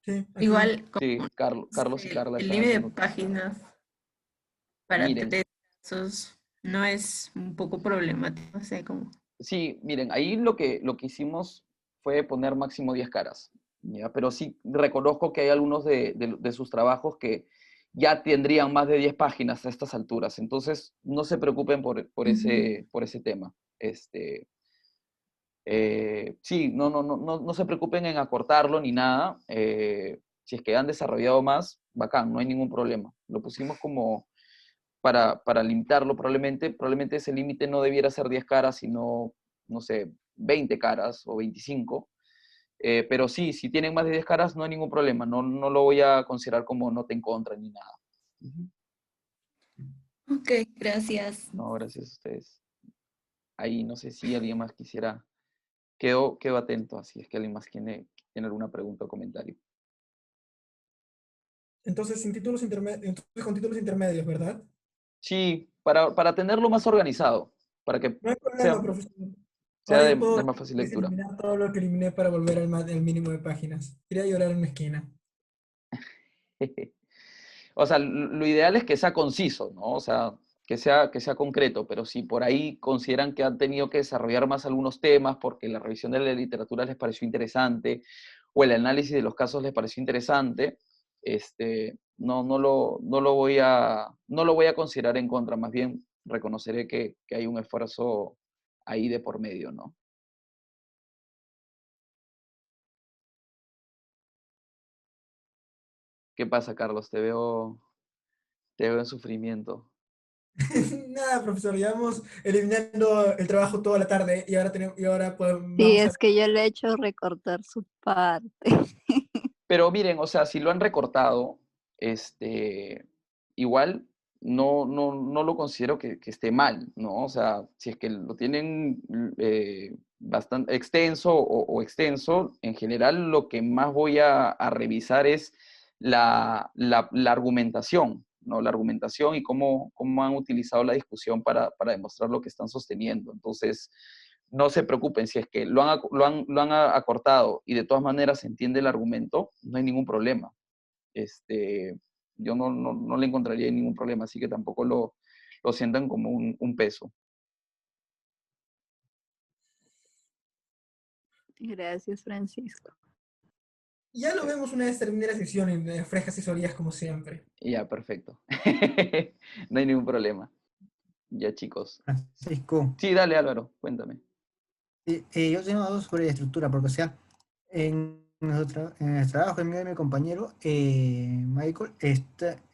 Sí, aquí. Igual Sí, Carlos y Carla el están límite de haciendo. páginas para Miren, 3 casos no es un poco problemático, o sea, como... sí, miren, ahí lo que hicimos fue poner máximo 10 caras, ¿ya? Pero sí reconozco que hay algunos de sus trabajos que ya tendrían más de 10 páginas a estas alturas, entonces no se preocupen por ese tema. Sí, no se preocupen en acortarlo ni nada. Si es que han desarrollado más, bacán, no hay ningún problema. Lo pusimos como para limitarlo probablemente. Probablemente ese límite no debiera ser 10 caras, sino, no sé, 20 caras o 25. Pero sí, si tienen más de 10 caras, no hay ningún problema. No lo voy a considerar como nota en contra ni nada. Ujú. Ok, gracias. No, gracias a ustedes. Ahí no sé si alguien más quisiera. Quedo atento, así es que alguien más tiene alguna pregunta o comentario. Entonces, sin títulos entonces con títulos intermedios, ¿verdad? Sí, para tenerlo más organizado, para que No hay sea, problema, profesor. sea Ahora de, yo de puedo más fácil lectura. eliminar todo lo que eliminé para volver al mínimo de páginas. Iré a llorar en una esquina. O sea, lo ideal es que sea conciso, ¿no? O sea, que sea concreto, pero si por ahí consideran que han tenido que desarrollar más algunos temas porque la revisión de la literatura les pareció interesante o el análisis de los casos les pareció interesante, no lo voy a considerar en contra, más bien reconoceré que hay un esfuerzo ahí de por medio, ¿no? ¿Qué pasa, Carlos? Te veo en sufrimiento. Nada, profesor, llevamos eliminando el trabajo toda la tarde y ahora pues, Sí, vamos a... es que yo le he hecho recortar su parte. Pero miren, o sea, si lo han recortado, igual no lo considero que esté mal, ¿no? O sea, si es que lo tienen bastante extenso o extenso, en general lo que más voy a revisar es la argumentación, ¿no? La argumentación y cómo han utilizado la discusión para demostrar lo que están sosteniendo. Entonces, no se preocupen, si es que lo han acortado y de todas maneras se entiende el argumento, no hay ningún problema. Yo no le encontraría ningún problema, así que tampoco lo sientan como un peso. Gracias, Francisco. Ya lo vemos una vez termine la sesión en frescas asesorías como siempre. Ya, perfecto. No hay ningún problema. Ya, chicos. Francisco, Sí, dale, Álvaro, cuéntame. yo tengo dudas sobre la estructura, porque, o sea, en el trabajo mío y mi compañero, Michael,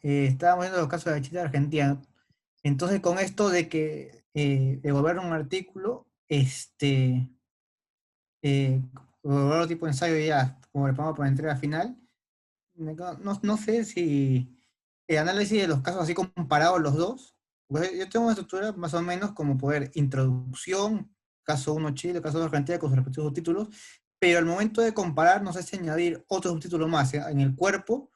estábamos viendo los casos de Chile y Argentina. Entonces, con esto de que devolver un artículo, devolverlo tipo ensayo ya, como le pongo por entrega final, no sé si el análisis de los casos así comparados los dos, pues yo tengo una estructura más o menos como poder introducción, caso 1 Chile, caso 2 Argentina con sus respectivos subtítulos, pero al momento de comparar no sé si añadir otro subtítulo más en el cuerpo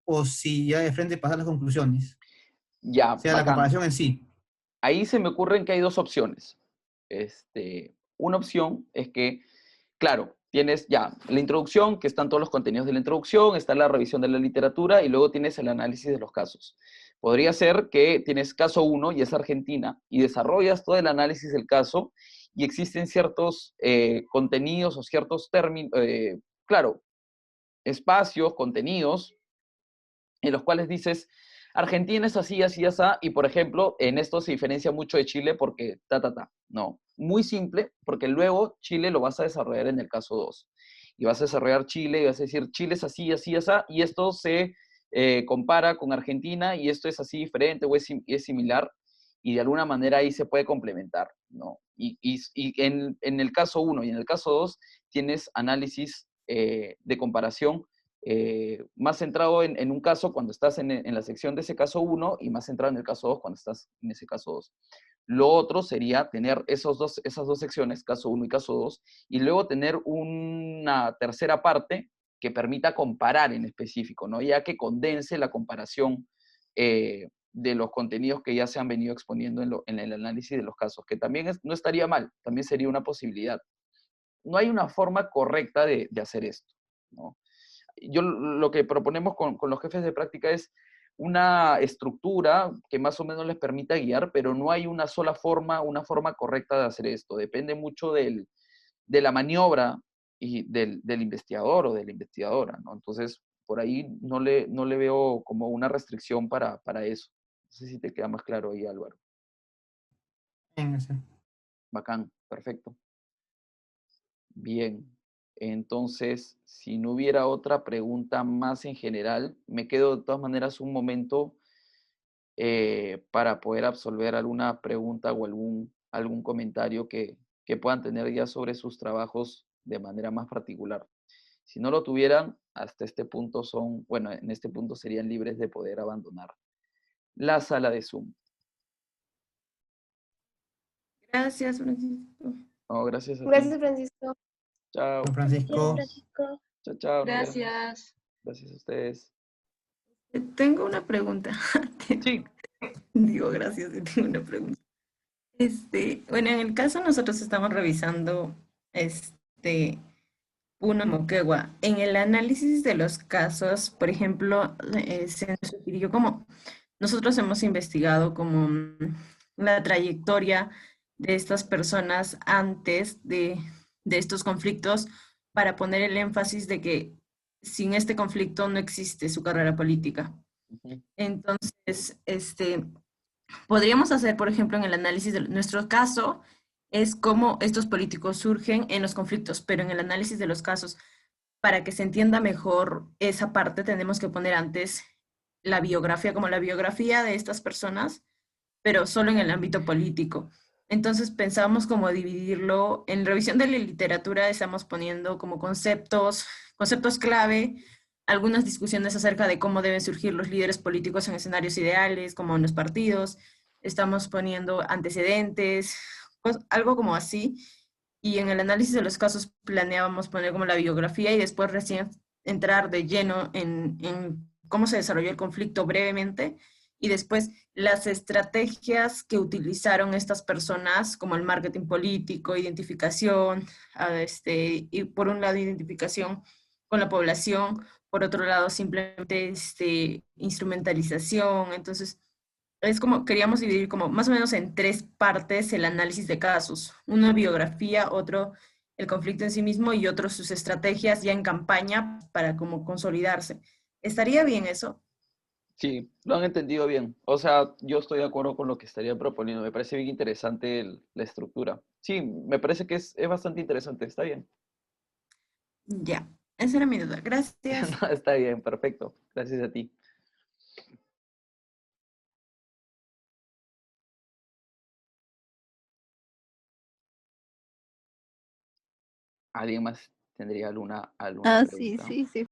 o si ya de frente pasar las conclusiones, Ya, o sea, la bacán. comparación en sí. Ahí se me ocurren que hay dos opciones. Una opción es que, claro, tienes ya la introducción, que están todos los contenidos de la introducción, está la revisión de la literatura y luego tienes el análisis de los casos. Podría ser que tienes caso 1 y es Argentina y desarrollas todo el análisis del caso y existen ciertos contenidos o ciertos términos, claro, espacios, contenidos en los cuales dices, Argentina es así, así, así, y por ejemplo, en esto se diferencia mucho de Chile porque no, muy simple, porque luego Chile lo vas a desarrollar en el caso 2, y vas a desarrollar Chile, y vas a decir, Chile es así, así, así, y esto se compara con Argentina, y esto es así diferente, o es similar, y de alguna manera ahí se puede complementar, ¿no? Y en el caso 1 y en el caso 2 tienes análisis de comparación más centrado en un caso cuando estás en la sección de ese caso 1 y más centrado en el caso 2 cuando estás en ese caso 2. Lo otro sería tener esas dos secciones, caso 1 y caso 2, y luego tener una tercera parte que permita comparar en específico, ¿no? Ya que condense la comparación de los contenidos que ya se han venido exponiendo en el análisis de los casos, que también no estaría mal, también sería una posibilidad. No hay una forma correcta de hacer esto, ¿no? Yo lo que proponemos con los jefes de práctica es una estructura que más o menos les permita guiar, pero no hay una sola forma, una forma correcta de hacer esto. Depende mucho de la maniobra y del investigador o de la investigadora, ¿no? Entonces, por ahí no le veo como una restricción para eso. No sé si te queda más claro ahí, Álvaro. Bacán, perfecto. Bien. Entonces, si no hubiera otra pregunta más en general, me quedo de todas maneras un momento para poder absolver alguna pregunta o algún comentario que puedan tener ya sobre sus trabajos de manera más particular. Si no lo tuvieran, hasta este punto en este punto serían libres de poder abandonar la sala de Zoom. Gracias, Francisco. No, gracias a ti. Gracias, Francisco. Chao. Francisco. Francisco. Chao, chao. Gracias. Gracias a ustedes. Tengo una pregunta. Sí. Digo, gracias, tengo una pregunta. Bueno, en el caso nosotros estamos revisando Puno Moquegua. En el análisis de los casos, por ejemplo, se nos sugirió como nosotros hemos investigado como la trayectoria de estas personas antes de estos conflictos para poner el énfasis de que sin este conflicto no existe su carrera política. Entonces, podríamos hacer, por ejemplo, en el análisis de nuestro caso, es cómo estos políticos surgen en los conflictos, pero en el análisis de los casos, para que se entienda mejor esa parte, tenemos que poner antes la biografía, como la biografía de estas personas, pero solo en el ámbito político. Entonces pensábamos como dividirlo, en revisión de la literatura estamos poniendo como conceptos clave, algunas discusiones acerca de cómo deben surgir los líderes políticos en escenarios ideales, como en los partidos. Estamos poniendo antecedentes, algo como así. Y en el análisis de los casos planeábamos poner como la biografía y después recién entrar de lleno en cómo se desarrolló el conflicto brevemente y después las estrategias que utilizaron estas personas, como el marketing político, identificación, y por un lado identificación con la población, por otro lado simplemente instrumentalización. Entonces, es como, queríamos dividir como más o menos en tres partes el análisis de casos. Una biografía, otro el conflicto en sí mismo y otro sus estrategias ya en campaña para como consolidarse. ¿Estaría bien eso? Sí, lo han entendido bien. O sea, yo estoy de acuerdo con lo que estaría proponiendo. Me parece bien interesante la estructura. Sí, me parece que es bastante interesante. Está bien. Ya, esa era mi duda. Gracias. No, está bien, perfecto. Gracias a ti. ¿Alguien más tendría alguna Ah, sí, pregunta? sí, sí.